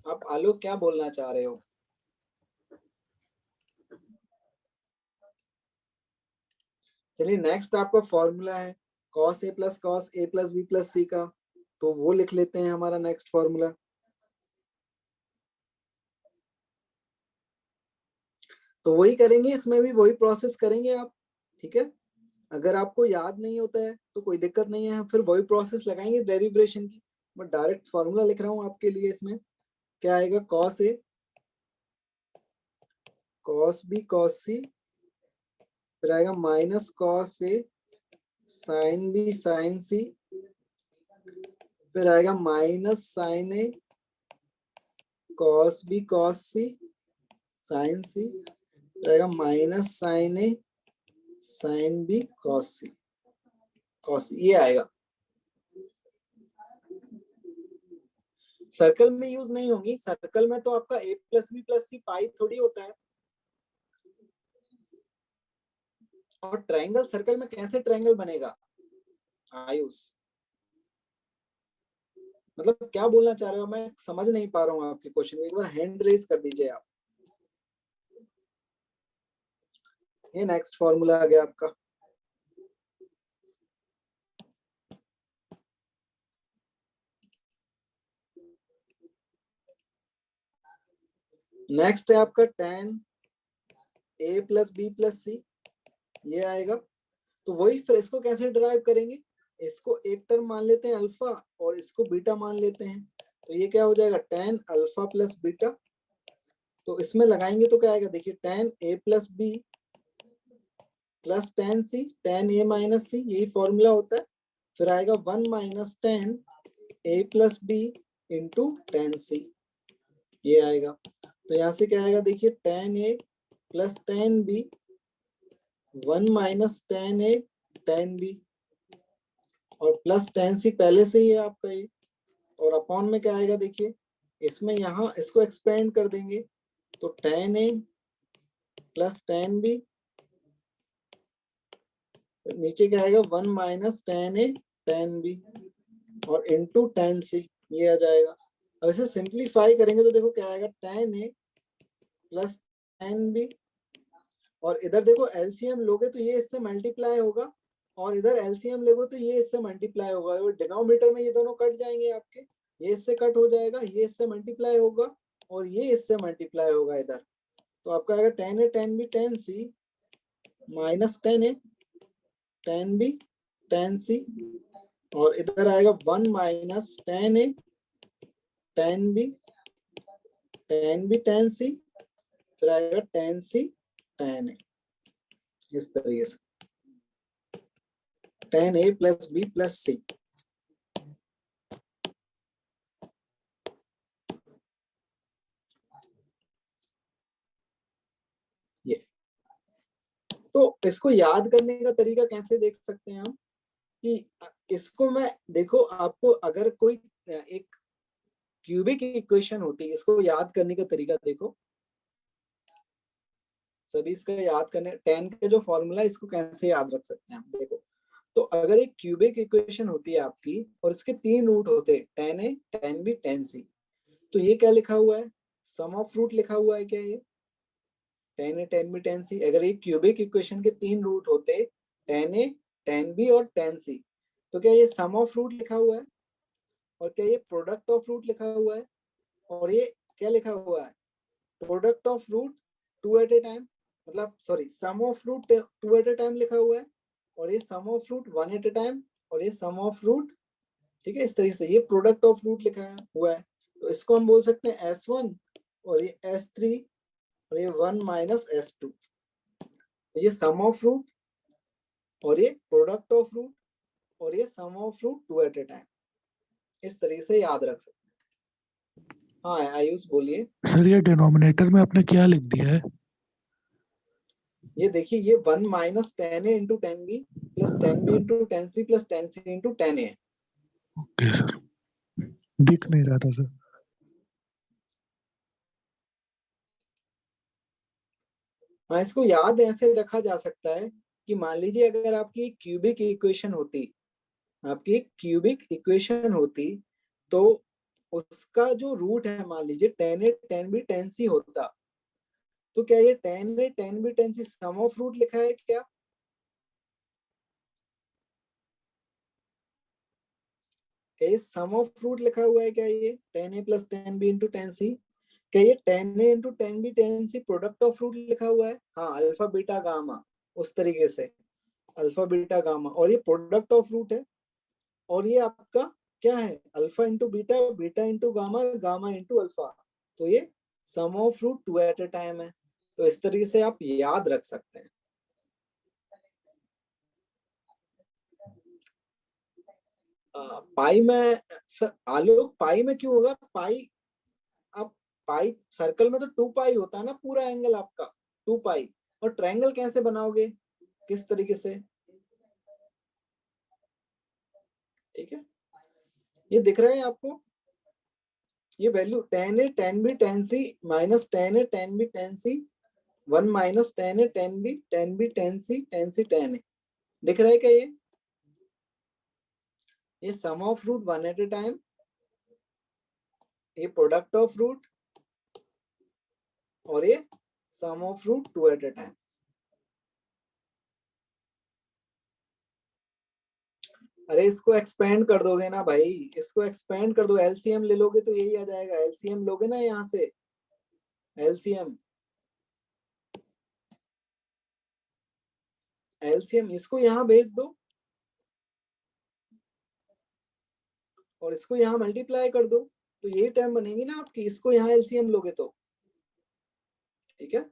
आप आलोक क्या बोलना चाह रहे हो? चलिए नेक्स्ट आपका फॉर्मूला है cos a plus B plus C का, तो वो लिख लेते हैं हमारा नेक्स्ट फॉर्मूला। तो वही करेंगे, इसमें भी वही प्रोसेस करेंगे आप, ठीक है। अगर आपको याद नहीं होता है तो कोई दिक्कत नहीं है, फिर वही प्रोसेस लगाएंगे डेरिवेशन की। मैं डायरेक्ट फॉर्मूला लिख रहा हूँ आपके लिए। इसमें क्या आएगा, cos A cos B cos सी, फिर आएगा minus cos A sine B sign सी, फिर आएगा minus sine a cos B cos C sign सी, फिर आएगा माइनस साइन ए साइन बी कॉस सी कॉस, ये आएगा। सर्कल में यूज नहीं होगी, सर्कल में तो आपका a plus B plus c पाई थोड़ी होता है। और ट्रायंगल सर्कल में कैसे ट्रायंगल बनेगा आयुष, मतलब क्या बोलना चाह रहे हो, मैं समझ नहीं पा रहा हूँ आपके क्वेश्चन को। एक बार हैंड रेज कर दीजिए आप। ये नेक्स्ट फॉर्मूला आ गया आपका। नेक्स्ट है आपका tan a plus B plus C, ये आएगा। तो वही फिर इसको कैसे डिराइव करेंगे, इसको एक टर्म मान लेते हैं अल्फा और इसको बीटा मान लेते हैं। तो ये क्या हो जाएगा, tan अल्फा प्लस बीटा। तो इसमें लगाएंगे तो क्या आएगा, देखिए tan a plus B plus tan C, tan a minus C, यही फॉर्मूला होता है। फिर आएगा 1 minus tan a plus B into tan C, ये आएगा। तो यहाँ से क्या आएगा, देखिए tan a plus tan b 1 minus tan a tan b, और प्लस tan c पहले से ही है आपका ये, और अपॉन में क्या आएगा, देखिए इसमें यहाँ इसको एक्सपेंड कर देंगे तो tan a plus tan b, नीचे क्या आएगा 1 minus tan a tan b और इनटू tan c, ये आ जाएगा। अब इसे सिंप्लीफाई करेंगे तो देखो क्या आएगा, tan a plus tan b, और इधर देखो एलसीएम लोगे तो ये इससे मल्टीप्लाई होगा, और इधर एलसीएम लोगे तो ये इससे मल्टीप्लाई होगा। और डिनोमिनेटर में ये दोनों कट जाएंगे आपके, ये इससे कट हो जाएगा, ये इससे मल्टीप्लाई होगा और ये इससे मल्टीप्लाई होगा इधर। तो आपका आएगा tan a tan b tan c minus tan a tan b tan c, और इधर आएगा 1 minus tan a tan b tan c, फिर आएगा tan c tan a, इस तरीके से tan a plus B plus C. ये तो इसको याद करने का तरीका कैसे देख सकते हैं हम, कि इसको मैं देखो आपको अगर कोई एक क्यूबिक इक्वेशन होती है, इसको याद करने का तरीका देखो सभी। इसका याद करने tan का जो फॉर्मूला, इसको कैसे याद रख सकते हैं हम, देखो। तो अगर एक क्यूबिक इक्वेशन होती है आपकी और इसके 3 रूट होते हैं, tan a tan b tan c, तो ये क्या लिखा हुआ है, सम ऑफ रूट लिखा हुआ है क्या, ये tan a tan b tan c। अगर एक क्यूबिक इक्वेशन के 3 रूट होते tan a tan b और tan c, तो क्या ये सम ऑफ रूट लिखा हुआ है, और क्या ये प्रोडक्ट ऑफ रूट लिखा हुआ है, और ये क्या लिखा हुआ है, product of root 2 at a time, मतलब sorry sum of root 2 at a time लिखा हुआ है, और ये sum of root 1 at a time, और ये सम ऑफ रूट, ठीक है, इस तरीके से ये प्रोडक्ट ऑफ रूट लिखा हुआ है। तो इसको हम बोल सकते हैं S1 और ये S3 और ये 1 माइनस S2। तो ये सम ऑफ रूट और ये प्रोडक्ट ऑफ रूट और ये sum of root 2 at a time, इस तरीके से याद रख सकते हैं। हाँ आयुष बोलिए। सर ये डिनोमिनेटर में आपने क्या लिख दिया है? ये देखिए ये 1 minus tan a into tan b plus tan b into tan c plus tan c into tan a। Okay sir, दिख नहीं रहा था सर। हाँ, इसको याद ऐसे रखा जा सकता है कि मान लीजिए अगर आपकी क्यूबिक इक्वेशन होती, आपकी एक क्यूबिक इक्वेशन होती, तो उसका जो रूट है मान लीजिए tan a tan b tan c होता, तो क्या ये tan a tan b tan c sum of root लिखा है क्या, क्या ये सम ऑफ रूट लिखा हुआ है क्या, ये tan a plus tan b into tan c, क्या ये tan a into tan b tan c product of root लिखा हुआ है, हाँ अल्फा बीटा गामा उस तरीके से। अल्फा बीटा गामा, और ये प्रोडक्ट ऑफ रूट है, और ये आपका क्या है, alpha into beta, beta into gamma, gamma into alpha, तो ये sum of root 2 at a time है। तो इस तरीके से आप याद रख सकते हैं। पाई में आलोक, पाई में क्यों होगा, पाई आप पाई सर्कल में तो 2 पाई होता है ना पूरा एंगल आपका, 2 पाई, और ट्रायंगल कैसे बनाओगे, किस तरीके से, ठीक है, ये दिख रहा है आपको, ये value tan a tan b tan c minus tan a tan b tan c 1 minus tan a tan b tan b tan c tan a, दिख रहा है क्या ये sum of root 1 at a time, ये product of root, और ये sum of root 2 at a time. अरे इसको एक्सपेंड कर दोगे ना भाई, इसको एक्सपेंड कर दो, एलसीएम ले लोगे तो यही आ जाएगा, एलसीएम लोगे ना यहाँ से, एलसीएम एलसीएम इसको यहाँ भेज दो और इसको यहाँ मल्टीप्लाई कर दो, तो यही टर्म बनेगी ना आपकी, इसको यहाँ एलसीएम लोगे तो, ठीक है।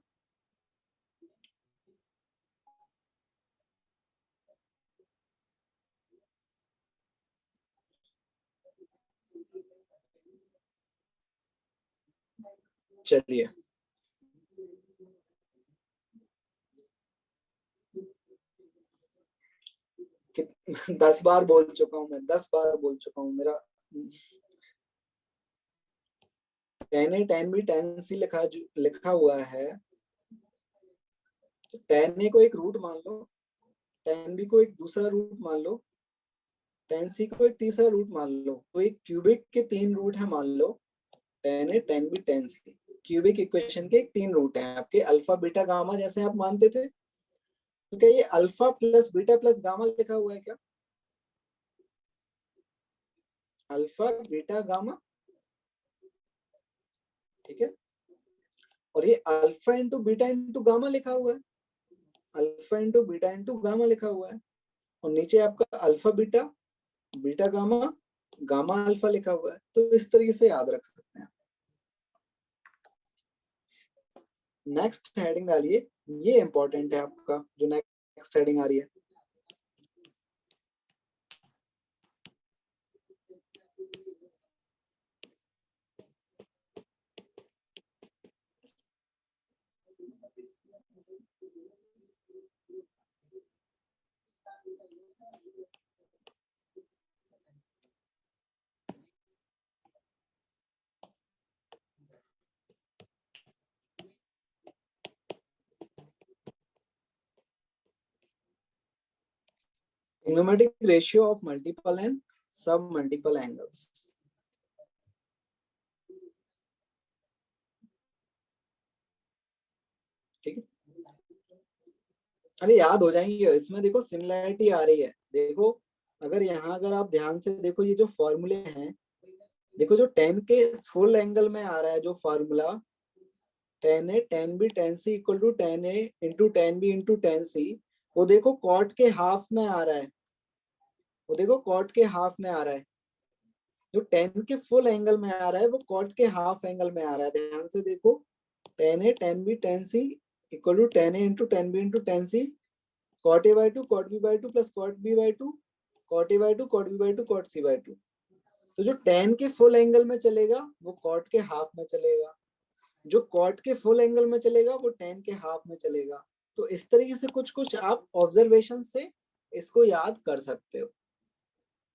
चलिए कि 10 बार बोल चुका हूं मैं, 10 बार बोल चुका हूं, मेरा tan a tan b tan c लिखा हुआ है, तो tan a को एक रूट मान लो, tan b को एक दूसरा रूट मान लो, tan c को एक तीसरा रूट मान लो, तो एक क्यूबिक के 3 रूट है मान लो, tan a tan b tan c, cubic equation के 3 रूट हैं आपके, अल्फा बीटा गामा जैसे आप मानते थे, तो क्या ये alpha plus beta plus gamma लिखा हुआ है क्या, अल्फा बीटा गामा, ठीक है, और ये alpha into beta into gamma लिखा हुआ है, alpha into beta into gamma लिखा हुआ है, और नीचे आपका alpha beta beta gamma gamma alpha लिखा हुआ है, तो इस तरीके से याद रख सकते हैं। नेक्स्ट हेडिंग डालिए, ये इंपॉर्टेंट है आपका जो नेक्स्ट हेडिंग आ रही है, trigonometric ratio of multiple and सब मल्टीपल एंगल्स, ठीक है, अरे याद हो जाएंगे, इसमें देखो सिमिलैरिटी आ रही है, देखो अगर यहाँ अगर आप ध्यान से देखो, ये जो फॉर्मूले हैं, देखो जो 10 के फुल एंगल में आ रहा है जो formula, tan a tan b tan c equal to tan a into tan b into tan c, वो देखो कॉट के हाफ में आ रहा है, वो देखो कॉट के हाफ में आ रहा है, जो 10 के फुल एंगल में आ रहा है वो कॉट के हाफ एंगल में आ रहा है, ध्यान से देखो, tan a tan b tan c equal to tan a into tan b into tan c, cot a by 2 cot b by 2 plus cot b by 2 cot a by 2 cot b by 2 cot c by 2, तो जो tan के full angle में चलेगा वो cot के half में चलेगा, जो कॉट के फुल एंगल में चलेगा वो tan के हाफ में चलेगा, तो इस तरीके से कुछ कुछ आप ऑब्जर्वेशन से इसको याद कर सकते हो,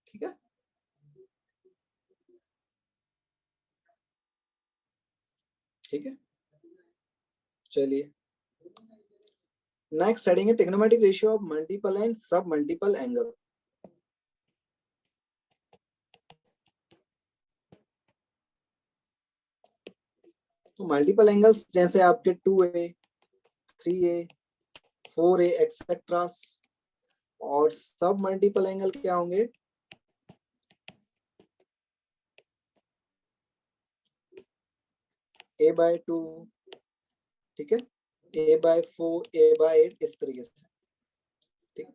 ठीक है। ठीक है, चलिए नेक्स्ट हेडिंग है trigonometric ratio of multiple and सब मल्टीपल एंगल। तो मल्टीपल एंगल्स जैसे आपके 2a 3a 4a एक्सेट्रा, और सब मल्टीपल एंगल क्या होंगे, a by 2, ठीक है, a by 4 a by 8, इस तरीके से, ठीक,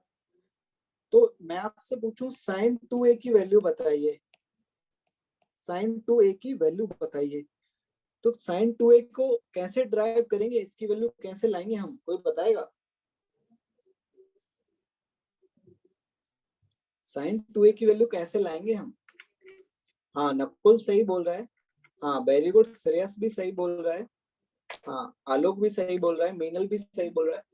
तो मैं आपसे पूछूं sin 2a की वैल्यू बताइए, sin 2a की वैल्यू बताइए। तो sin 2a को कैसे ड्राइव करेंगे, इसकी वैल्यू कैसे लाएंगे हम, कोई बताएगा? sin 2a की वैल्यू कैसे लाएंगे हम? हाँ नकुल सही बोल रहा है, हाँ वेरी गुड, श्रेयस भी सही बोल रहा है, हाँ आलोक भी सही बोल रहा है, मीनल भी सही बोल रहा है।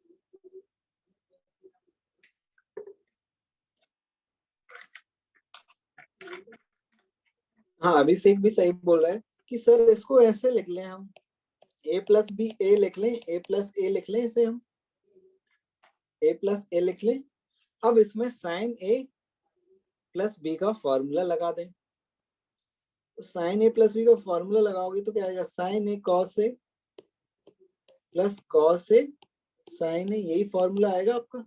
हाँ अभिषेक भी सही बोल रहा है कि सर इसको ऐसे लिख लें हम, a प्लस बी ए लिख लें, a प्लस ए लिख लें, इसे हम a प्लस ए लिख लें। अब इसमें साइन a प्लस बी का फॉर्मूला लगा दें। तो साइन a प्लस बी का फॉर्मूला लगाओगे तो क्या आएगा, sine a cos a plus cos a sine a, यही फॉर्मूला आएगा आपका,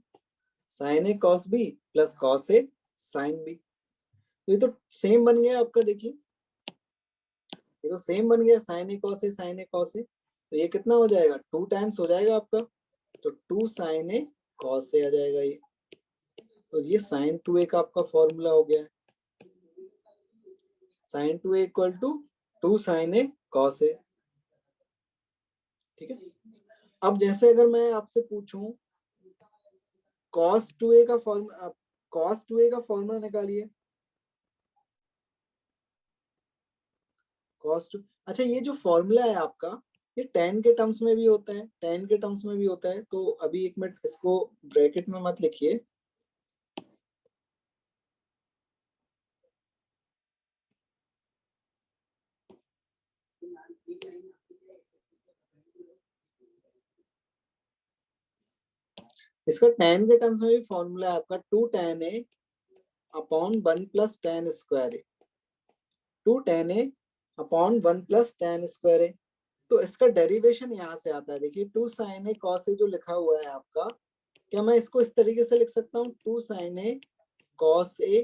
sine a cos b plus cos a sine b। तो ये तो सेम बन गया आपका, देखिए ये तो सेम बन गया, sine a cos a sine a cos a। तो ये कितना हो जाएगा, 2 टाइम्स हो जाएगा आपका, तो 2 साइन a कॉस a आ जाएगा ये। तो ये साइन 2a का आपका फॉर्मूला हो गया है, sine 2a equal to 2 sine a cos a। ठीक है, अब जैसे अगर मैं आपसे पूछूं cos 2a का फॉर्मूला, cos 2a का फॉर्मूला निकालिए, cos 2, अच्छा ये जो फॉर्मूला है आपका, ये tan के टर्म्स में भी होता है, tan के टर्म्स में भी होता है। तो अभी एक मिनट, इसको ब्रैकेट में मत लिखिए, इसका tan के टर्म्स में भी फॉर्मूला है आपका 2 tan a upon 1 plus tan square A, 2 tan a upon 1 plus tan square A. तो इसका डेरिवेशन यहाँ से आता है, देखिए 2 sin a cos a जो लिखा हुआ है आपका, क्या मैं इसको इस तरीके से लिख सकता हूँ, 2 sin a cos a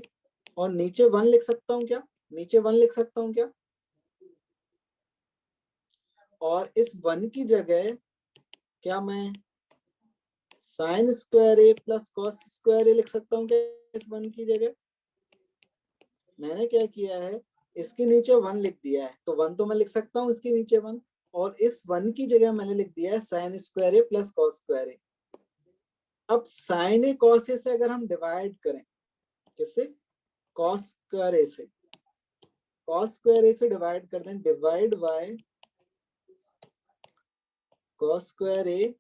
और नीचे 1 लिख सकता हूँ क्या, नीचे 1 लिख सकता हूँ क्या, और इस 1 की जगह क्या मैं sign square A plus cos square ए लिख सकता हूँ क्या, इस 1 की जगह? मैंने क्या किया है, इसके नीचे 1 लिख दिया है, तो 1 तो मैं लिख सकता हूँ इसके नीचे 1, और इस 1 की जगह मैंने लिख दिया है sign square A plus cos square ए। अब साइन ए कॉस ए से अगर हम डिवाइड करें, किससे, कॉस स्क्वायर ए से, कॉस स्क्वायर ए से डिवाइड कर दें, divide by cos square A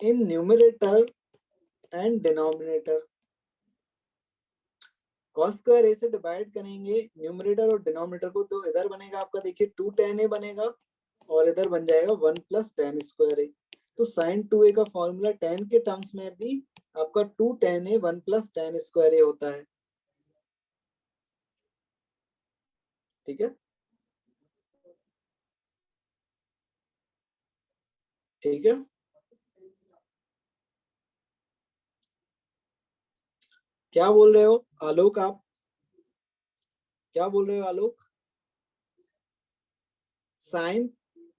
in numerator and denominator. Cos square A से डिवाइड करेंगे न्यूमरेटर और डिनोमिनेटर को, तो इधर बनेगा आपका, देखिए 2 tan a बनेगा और इधर बन जाएगा 1 प्लस tan स्क्वायर ए। तो साइन 2a का फॉर्मूला tan के टर्म्स में भी आपका 2 tan a 1 plus tan square A होता है। ठीक है, ठीक है, क्या बोल रहे हो आलोक, आप क्या बोल रहे हो आलोक? साइन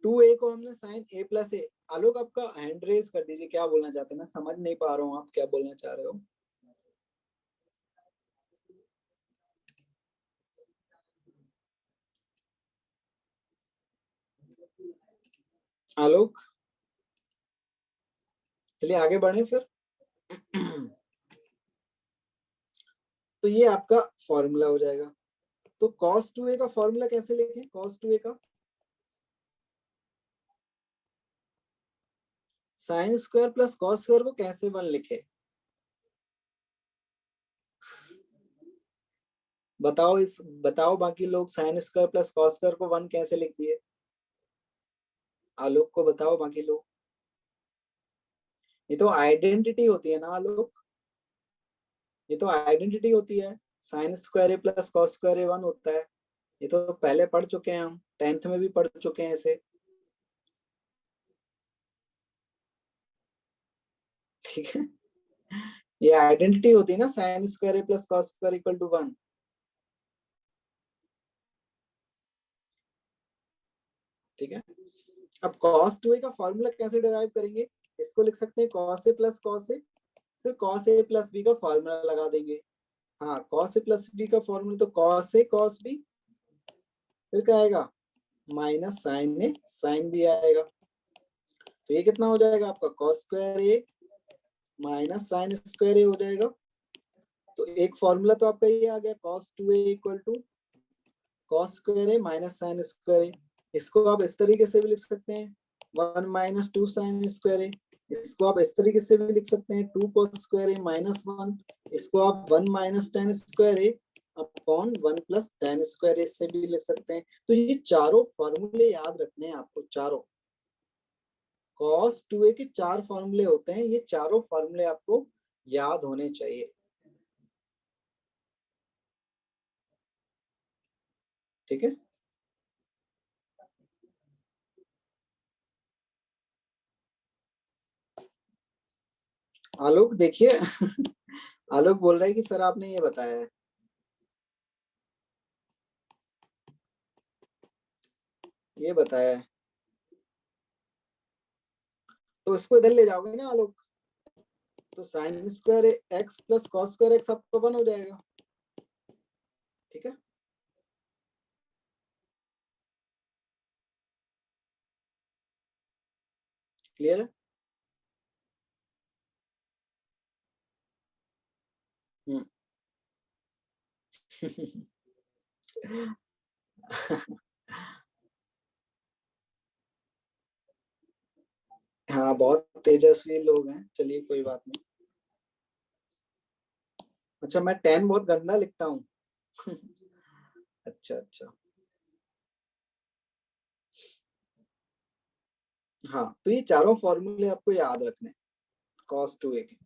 2a को हमने साइन a प्लस ए, आलोक आपका हैंड रेज कर दीजिए, क्या बोलना चाहते हैं, मैं समझ नहीं पा रहा हूँ आप क्या बोलना चाह रहे हो। आलोक, चलिए आगे बढ़े फिर। तो ये आपका फॉर्मूला हो जाएगा। तो cos 2a का फॉर्मूला कैसे लिखें, cos 2a का sine square plus cos square को कैसे 1 लिखे, बताओ, इस बताओ बाकी लोग, sine square plus cos square को 1 कैसे लिख दिए, आलोक को बताओ बाकी लोग। ये तो आइडेंटिटी होती है ना आलोक, ये तो आइडेंटिटी होती है, sign square A plus cos square ए 1 होता है। ये तो पहले पढ़ चुके हैं हम, 10th में भी पढ़ चुके हैं इसे। ठीक है, ये आइडेंटिटी होती है ना, sine square A plus cos square equal to 1। ठीक है, अब cos 2a का फॉर्मूला कैसे डिराइव करेंगे, इसको लिख सकते हैं cos a plus cos a फिर cos a प्लस बी का फॉर्मूला लगा देंगे। हाँ, cos a प्लस बी का फॉर्मूला तो cos a cos b, फिर क्या आएगा माइनस साइन ए साइन बी आएगा। तो ये कितना हो जाएगा आपका cos square A minus sine square ए हो जाएगा। तो एक फॉर्मूला तो आपका ये आ गया cos 2a equal to cos square A minus sine square A. इसको आप इस तरीके से भी लिख सकते हैं 1 माइनस 2 साइन स्क्वायर ए। इसको आप इस तरीके से भी लिख सकते हैं 2 cos स्क्वायर ए माइनस 1। इसको आप 1 minus tan square A upon 1 plus tan square A से भी लिख सकते हैं। तो ये चारों फॉर्मूले याद रखने हैं आपको, चारों cos 2a के 4 फॉर्मूले होते हैं, ये चारों फॉर्मूले आपको याद होने चाहिए। ठीक है, आलोक देखिए आलोक बोल रहा है कि सर आपने ये बताया है, ये बताया है, तो इसको इधर ले जाओगे ना आलोक, तो sine square x plus cos square x आपको 1 हो जाएगा। ठीक है, क्लियर है? हाँ, बहुत तेजस्वी लोग हैं, चलिए कोई बात नहीं। अच्छा, मैं 10 बहुत गंदा लिखता हूँ अच्छा अच्छा, हाँ, तो ये चारों फॉर्मूले आपको याद रखने cos 2a के।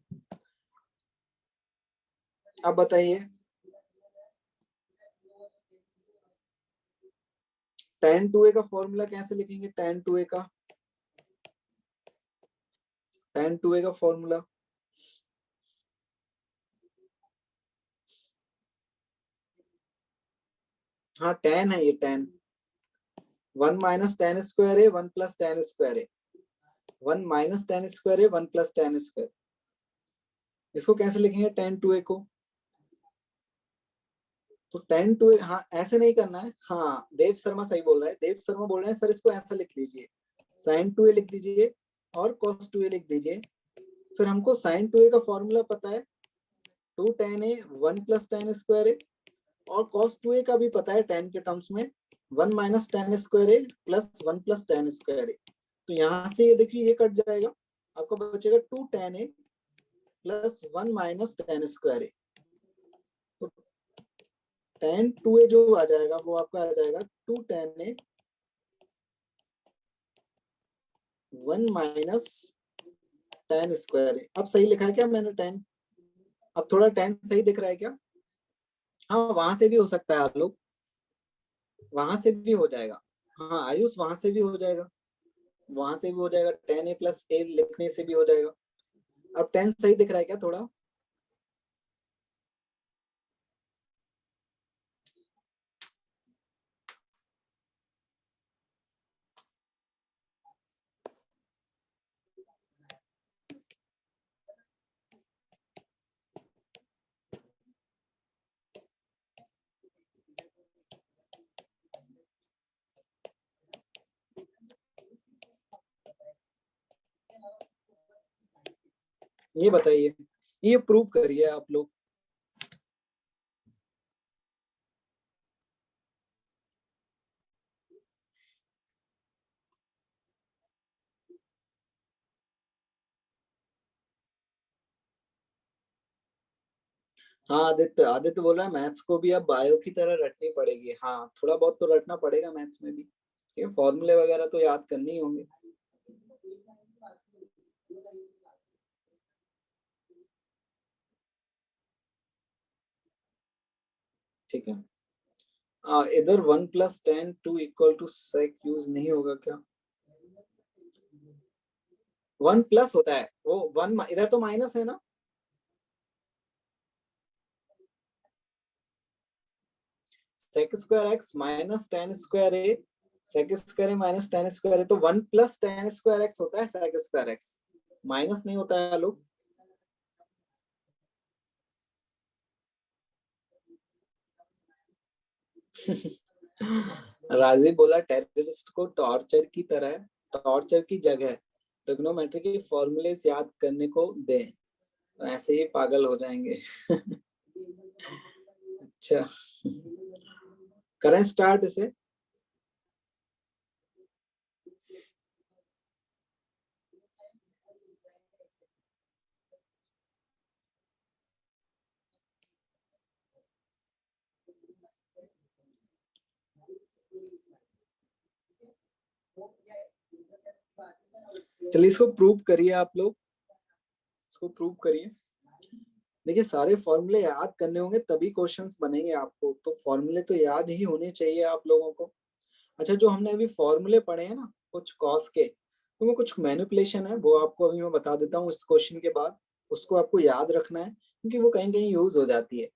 अब बताइए tan 2a का फॉर्मूला कैसे लिखेंगे? tan 2a का फॉर्मूला हाँ tan है, ये tan 1 माइनस tan स्क्वायर है 1 प्लस tan स्क्वायर है 1 माइनस tan स्क्वायर है 1 प्लस tan स्क्वायर। इसको कैसे लिखेंगे tan 2a को? तो tan 2a, हाँ ऐसे नहीं करना है। हाँ, देव शर्मा सही बोल रहा है, देव शर्मा बोल रहे हैं सर इसको ऐसा लिख लीजिए, sin 2a लिख दीजिए और cos 2a लिख दीजिए। फिर हमको sin 2a का फॉर्मूला पता है 2 tan a 1 plus tan square है, और cos 2a का भी पता है tan के टर्म्स में 1 माइनस tan स्क्वायर है प्लस 1 प्लस tan स्क्वायर है। तो यहाँ से ये देखिए ये कट जाएगा, आपको बचेगा 2 tan a plus 1 minus tan square है। तो tan 2a जो आ जाएगा वो आपका आ जाएगा 2 tan a 1 minus tan square है। अब सही लिखा है क्या मैंने tan? अब थोड़ा tan सही दिख रहा है क्या? हाँ, वहां से भी हो सकता है आप लोग, वहां से भी हो जाएगा। हाँ आयुष, वहां से भी हो जाएगा, वहां से भी हो जाएगा, tan a प्लस a लिखने से भी हो जाएगा। अब 10 सही दिख रहा है क्या थोड़ा? ये बताइए, ये प्रूव करिए आप लोग। हाँ, आदित्य आदित्य बोल रहा है मैथ्स को भी अब बायो की तरह रटनी पड़ेगी। हाँ, थोड़ा बहुत तो रटना पड़ेगा मैथ्स में भी, ये फॉर्मूले वगैरह तो याद करने ही होंगे। ठीक है, इधर 1 plus tan 2 equal to sec use नहीं होगा क्या? 1 प्लस होता है वो 1, इधर तो माइनस है ना, sec square x minus tan square a, sec square a minus tan square a, तो 1 प्लस tan स्क्वायर x होता है sec स्क्वायर x, माइनस नहीं होता है लोग। राजीव बोला टेररिस्ट को टॉर्चर की जगह ट्रिग्नोमेट्री के फॉर्मूले याद करने को दें, तो ऐसे ही पागल हो जाएंगे। अच्छा, करें स्टार्ट इसे। चलिए इसको प्रूव करिए, आप लोग इसको प्रूव करिए। देखिए सारे फॉर्मूले याद करने होंगे तभी क्वेश्चंस बनेंगे आपको, तो फॉर्मूले तो याद ही होने चाहिए आप लोगों को। अच्छा, जो हमने अभी फॉर्मूले पढ़े हैं ना कुछ कॉस के, तो वो कुछ मैनिपुलेशन है, वो आपको अभी मैं बता देता हूँ इस क्वेश्चन के बाद। उसको आपको याद रखना है क्योंकि वो कहीं कहीं यूज हो जाती है।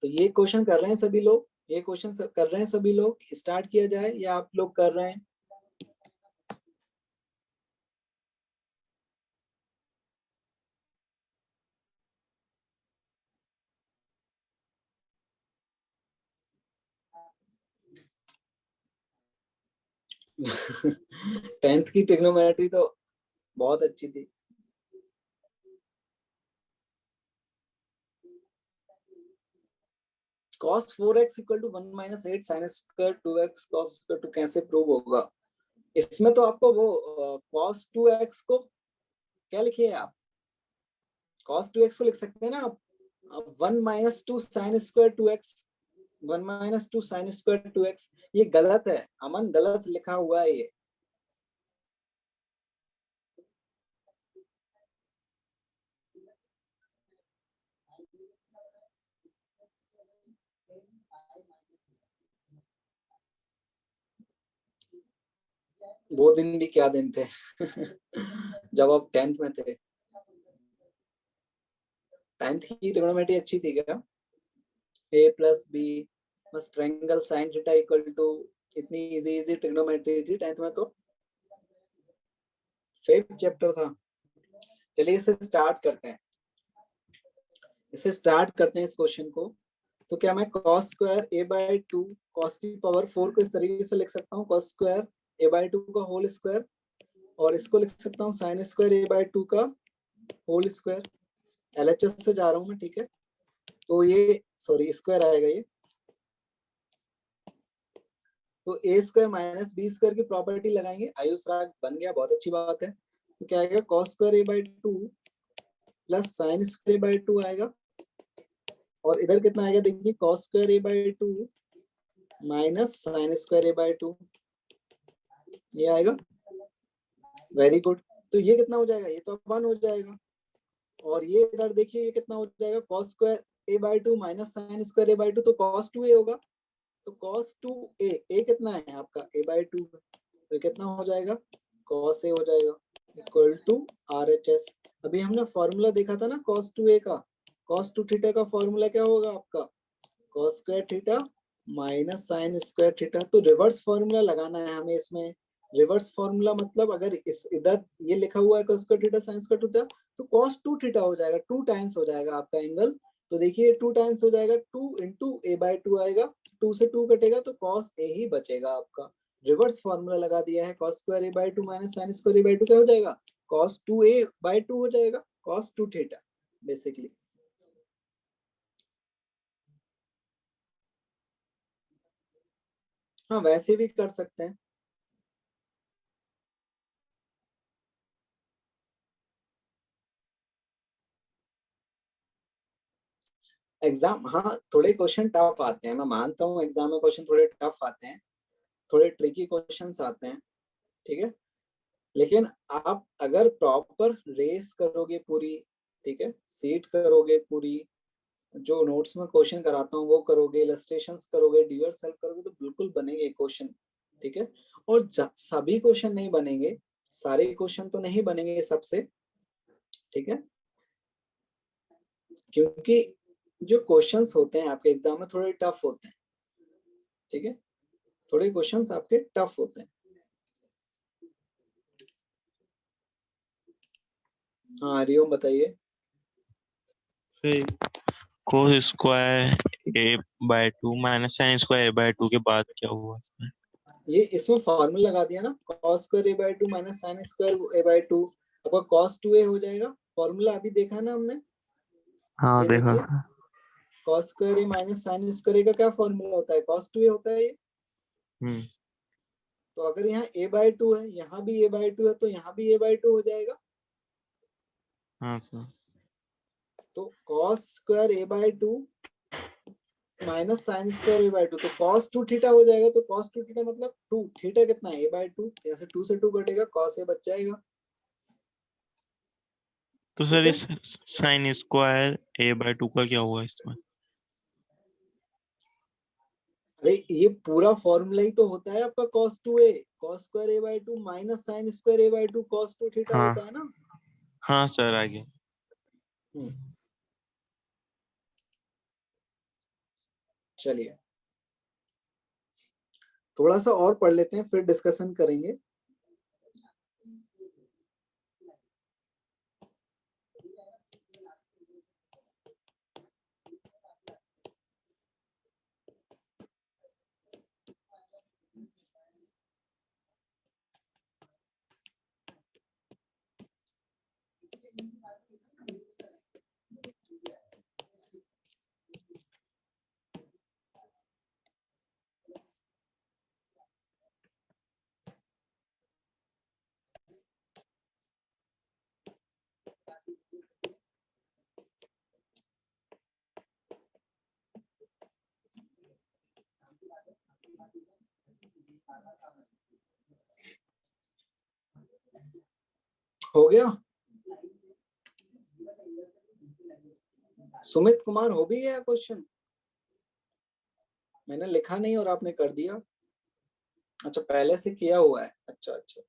तो ये क्वेश्चन कर रहे हैं सभी लोग, ये क्वेश्चन कर रहे हैं सभी लोग। स्टार्ट किया जाए या आप लोग कर रहे हैं? टेंथ की ट्रिग्नोमेट्री तो बहुत अच्छी थी। cos 4x इक्वल to 1 minus 8 sine square 2x cos square 2 कैसे प्रूव होगा? इसमें तो आपको वो cos 2x को क्या लिखिए आप, cos 2x को लिख सकते हैं ना आप 1 minus 2 sign square 2x, 1 minus 2 sign square 2x। ये गलत है अमन, गलत लिखा हुआ है ये। वो दिन भी क्या दिन थे जब आप 10th में थे। 10th की ट्रिग्नोमेट्री अच्छी थी क्या? a प्लस बी बस triangle sine theta equal to, इतनी इजी ट्रिग्नोमेट्री थी 10th में तो। 5th चैप्टर था। चलिए इसे स्टार्ट करते हैं, इस क्वेश्चन को। तो क्या मैं cos square a by 2 cos की पावर 4 को इस तरीके से लिख सकता हूँ, cos स्क्वायर a बाई 2 का होल स्क्वायर, और इसको लिख सकता हूँ साइन स्क्वायर a बाई 2 का होल स्क्वायर। LHS से जा रहा हूँ मैं, ठीक है। तो ये सॉरी स्क्वायर आएगा ये, तो a square minus B square की प्रॉपर्टी लगाएंगे, आयुष राग बन गया, बहुत अच्छी बात है। तो क्या आएगा, cos square a by 2 plus sine square a by 2 आएगा, और इधर कितना आएगा देखिए, cos square a by 2 minus sine square a by 2, ये आएगा। Very good. तो ये कितना हो जाएगा, ये तो 1 हो जाएगा, और ये इधर देखिए ये कितना हो जाएगा, cos square a by 2 minus sine square a by 2, तो cos 2a होगा। तो cos 2a, a कितना है आपका a बाई 2, तो कितना हो जाएगा, cos a हो जाएगा इक्वल टू RHS। अभी हमने फॉर्मूला देखा था ना cos 2a का, cos 2 थीटा का फॉर्मूला क्या होगा आपका, cos square theta minus sine square theta. तो रिवर्स फॉर्मूला लगाना है हमें इसमें। रिवर्स फॉर्मूला मतलब अगर इस इधर ये लिखा हुआ है cos square theta sine square theta, तो cos 2 थीटा हो जाएगा, 2 टाइम्स हो जाएगा आपका एंगल। तो देखिए 2 टाइम्स हो जाएगा, 2 इंटू a बाई 2 आएगा, 2 से 2 कटेगा तो cos a ही बचेगा आपका। रिवर्स फॉर्मूला लगा दिया है, cos square a by 2 minus sine square a by 2 क्या हो जाएगा, cos 2a बाई 2 हो जाएगा, cos 2 थीटा बेसिकली। हाँ वैसे भी कर सकते हैं। एग्जाम, हाँ थोड़े क्वेश्चन टफ आते हैं, मैं मानता हूँ एग्जाम में क्वेश्चन थोड़े टफ आते हैं, थोड़े ट्रिकी क्वेश्चंस आते हैं, ठीक है। लेकिन आप अगर प्रॉपर रेस करोगे पूरी, ठीक है, सीट करोगे पूरी, जो नोट्स में क्वेश्चन कराता हूँ वो करोगे, इलस्ट्रेशंस करोगे, डीवर सेल्फ करोगे, तो बिल्कुल बनेंगे क्वेश्चन, ठीक है। और सभी क्वेश्चन नहीं बनेंगे, सारे क्वेश्चन तो नहीं बनेंगे सबसे, ठीक है, क्योंकि जो क्वेश्चंस होते हैं आपके एग्जाम में थोड़े टफ होते हैं, ठीक है, थोड़े क्वेश्चंस आपके टफ होते हैं। हाँ हरिओम बताइए। cos square a/2 minus sine square a/2 के बाद क्या हुआ इसमें? ये इसमें फॉर्मूला लगा दिया ना, cos square a/2 minus sine square a/2, आपका cos 2a हो जाएगा। फॉर्मूला अभी देखा ना हमने, हाँ ये देखा। देखिए cos square a minus sine square a का क्या फॉर्मूला होता है, cos 2a होता है ये। हम्म तो अगर यहाँ a/2 है, यहाँ भी a/2 है, तो यहाँ भी a/2 हो जाएगा। हाँ सर। तो cos square a/2 minus sine square a/2, तो cos 2 थीटा हो जाएगा। तो cos 2 थीटा मतलब 2 थीटा कितना है a/2, जैसे 2 से 2 कटेगा, cos a बच जाएगा। तो सर ठीक है, इस साइन स्क्वायर a/2 का क्या हुआ इसमें? अरे ये पूरा फॉर्मूला ही तो होता है आपका cos 2a, cos square a/2 minus sine square a/2 cos 2 theta हाँ होता है ना। हाँ सर आगे। चलिए थोड़ा सा और पढ़ लेते हैं, फिर डिस्कशन करेंगे। हो गया, सुमित कुमार हो भी गया क्वेश्चन, मैंने लिखा नहीं और आपने कर दिया। अच्छा पहले से किया हुआ है, अच्छा अच्छा।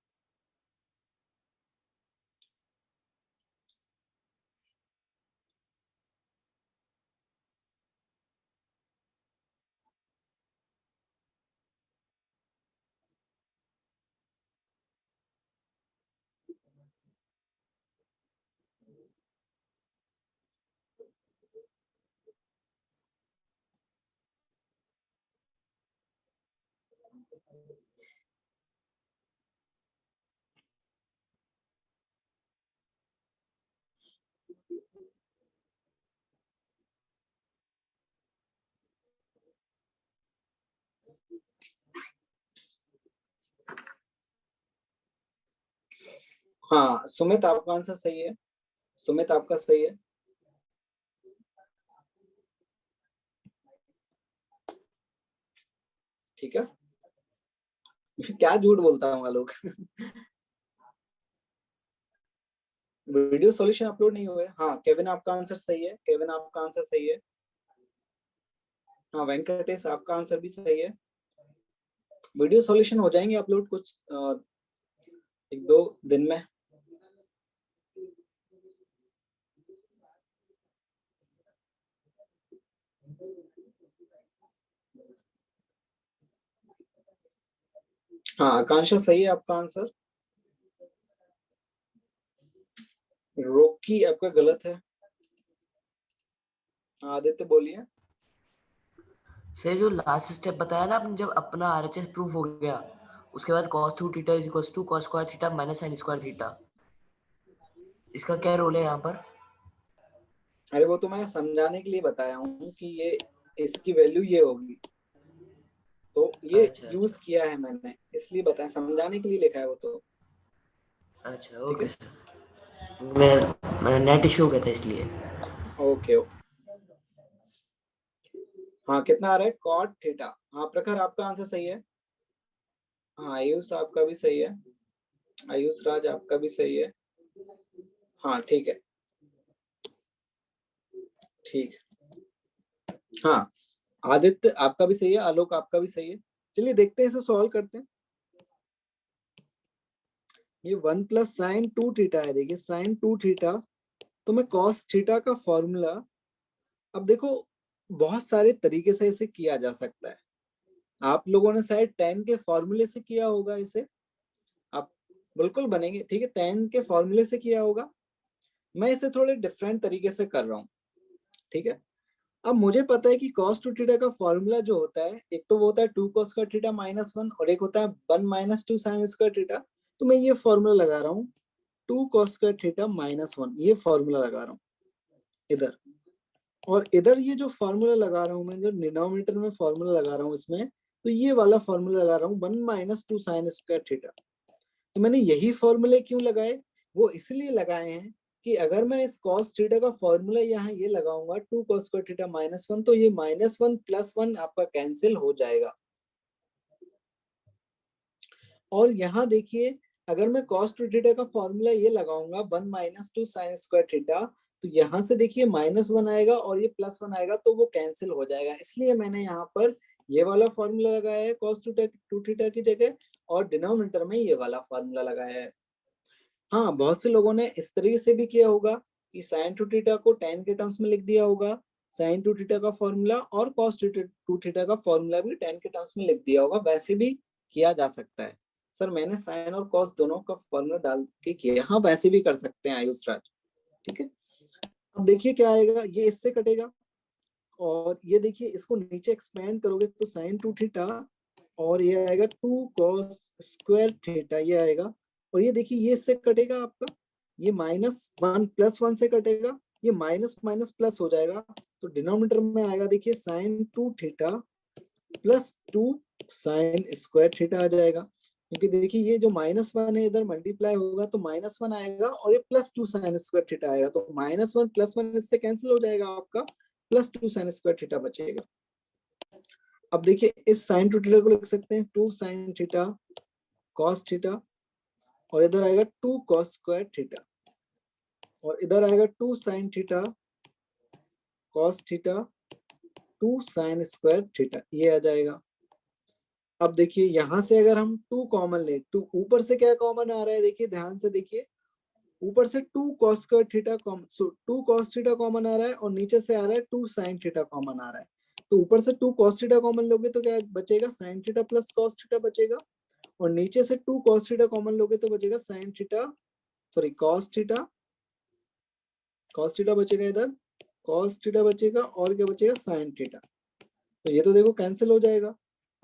हाँ सुमित आपका आंसर सही है, सुमित आपका सही है। ठीक है, क्या झूठ बोलता हूँ लोग। वीडियो सॉल्यूशन अपलोड नहीं हुआ है। हाँ केविन आपका आंसर सही है, केविन आपका आंसर सही है। हाँ वेंकटेश आपका आंसर भी सही है। वीडियो सॉल्यूशन हो जाएंगे अपलोड कुछ 1-2 दिन में। हाँ आकांक्षा सही है आपका आंसर। रोकी आपका गलत है। आदित्य बोलिए। सर जो लास्ट स्टेप बताया ना आपने, जब अपना आरएचएस प्रूफ हो गया उसके बाद cos 2 theta is equals to cos square theta minus sin square theta, इसका क्या रोल है यहाँ पर? अरे वो तो मैं समझाने के लिए बताया हूँ कि ये इसकी वैल्यू ये होगी, तो ये अच्छा यूज अच्छा किया है मैंने, इसलिए बताया, समझाने के लिए लिखा है वो तो। अच्छा ठीक ओके है, सर, मैं नेट इशू हो गया था इसलिए। Okay okay. हाँ कितना आ रहा है cot थीटा। हाँ प्रखर आपका आंसर सही है। हाँ आयुष आपका भी सही है, आयुष राज आपका भी सही है। हाँ ठीक है, ठीक। हाँ आदित्य आपका भी सही है, आलोक आपका भी सही है। चलिए देखते हैं, इसे सॉल्व करते हैं। ये 1 प्लस साइन 2 थीटा है, देखिए साइन 2 थीटा, तो मैं cos थीटा का फॉर्मूला, अब देखो बहुत सारे तरीके से इसे किया जा सकता है। आप लोगों ने शायद tan के फॉर्मूले से किया होगा इसे, आप बिल्कुल बनेंगे। ठीक है, tan के फॉर्मूले से किया होगा, मैं इसे थोड़े डिफरेंट तरीके से कर रहा हूँ। ठीक है, अब मुझे पता है कि cos टू थीटा का फॉर्मूला जो होता है, एक तो वो होता है 2 cos स्क्वायर थीटा माइनस 1 और एक होता है 1 माइनस 2 sin स्क्वायर थीटा। तो मैं ये फॉर्मूला लगा रहा हूँ 2 cos स्क्वायर थीटा माइनस 1, ये फॉर्मूला लगा रहा हूँ इधर। और इधर ये जो फॉर्मूला लगा रहा हूँ मैं, जो डिनोमिनेटर में फॉर्मूला लगा रहा हूँ इसमें, तो ये वाला फॉर्मूला लगा रहा हूँ 1 माइनस 2 sin स्क्वायर थीटा। तो मैंने यही फॉर्मूले क्यों लगाए, वो इसलिए लगाए हैं कि अगर मैं इस cos थीटा का फॉर्मूला यहाँ ये लगाऊंगा 2 cos स्क्वायर थीटा माइनस 1, तो ये माइनस 1 प्लस 1 आपका कैंसिल हो जाएगा। और यहाँ देखिए, अगर मैं cos टू थीटा का फॉर्मूला ये लगाऊंगा 1 माइनस 2 sin स्क्वायर थीटा, तो यहाँ से देखिए माइनस 1 आएगा और ये प्लस 1 आएगा, तो वो कैंसिल हो जाएगा। इसलिए मैंने यहाँ पर ये वाला फॉर्मूला लगाया है cos टू थीटा की जगह, और डिनोमिनेटर में ये वाला फॉर्मूला लगाया है। हाँ, बहुत से लोगों ने इस तरीके से भी किया होगा कि sin टू थीटा को tan के टर्म्स में लिख दिया होगा, sin टू थीटा का फॉर्मूला, और cos टू थीटा का फॉर्मूला भी tan के टर्म्स में लिख दिया होगा। वैसे भी किया जा सकता है। सर मैंने sin और cos दोनों का फॉर्मूला डाल के किया। हाँ, वैसे भी कर सकते हैं आयुष राज। ठीक है, अब देखिए क्या आएगा, ये इससे कटेगा और ये देखिए इसको नीचे एक्सपेंड करोगे तो sin टू थीटा और ये आएगा 2 cos स्क्वायर थीटा, ये आएगा। और ये देखिए ये इससे कटेगा आपका, ये माइनस 1 प्लस 1 से कटेगा, ये माइनस माइनस प्लस हो जाएगा। तो डिनोमिनेटर में आएगा देखिए sin two theta plus 2 sin square theta आ जाएगा। क्योंकि देखिए ये जो माइनस 1 है इधर मल्टीप्लाई होगा तो माइनस 1 आएगा और ये प्लस 2 sin स्क्वायर थीटा आएगा। तो माइनस 1 प्लस 1 इससे कैंसिल हो जाएगा, आपका प्लस 2 sin स्क्वायर थीटा बचेगा। अब देखिए इस sin टू थीटा को लिख सकते हैं 2 sin थीटा cos थीटा, और इधर आएगा 2 cos स्क्वायर थीटा, और इधर आएगा 2 sin theta cos theta 2 sin square theta, ये आ जाएगा। अब देखिए यहां से अगर हम 2 कॉमन ले, 2 ऊपर से क्या कॉमन आ रहा है, देखिए ध्यान से देखिए, ऊपर से 2 cos square theta common, 2 cos theta common आ रहा है और नीचे से आ रहा है 2 sin थीटा कॉमन आ रहा है। तो ऊपर से 2 cos थीटा कॉमन लोगे तो क्या बचेगा, sin theta plus cos theta बचेगा, और नीचे से 2 cos थीटा कॉमन लोगे तो बचेगा sin theta, sorry cos theta बचेगा, इधर cos थीटा बचेगा, और क्या बचेगा sin थीटा। तो ये तो देखो कैंसिल हो जाएगा,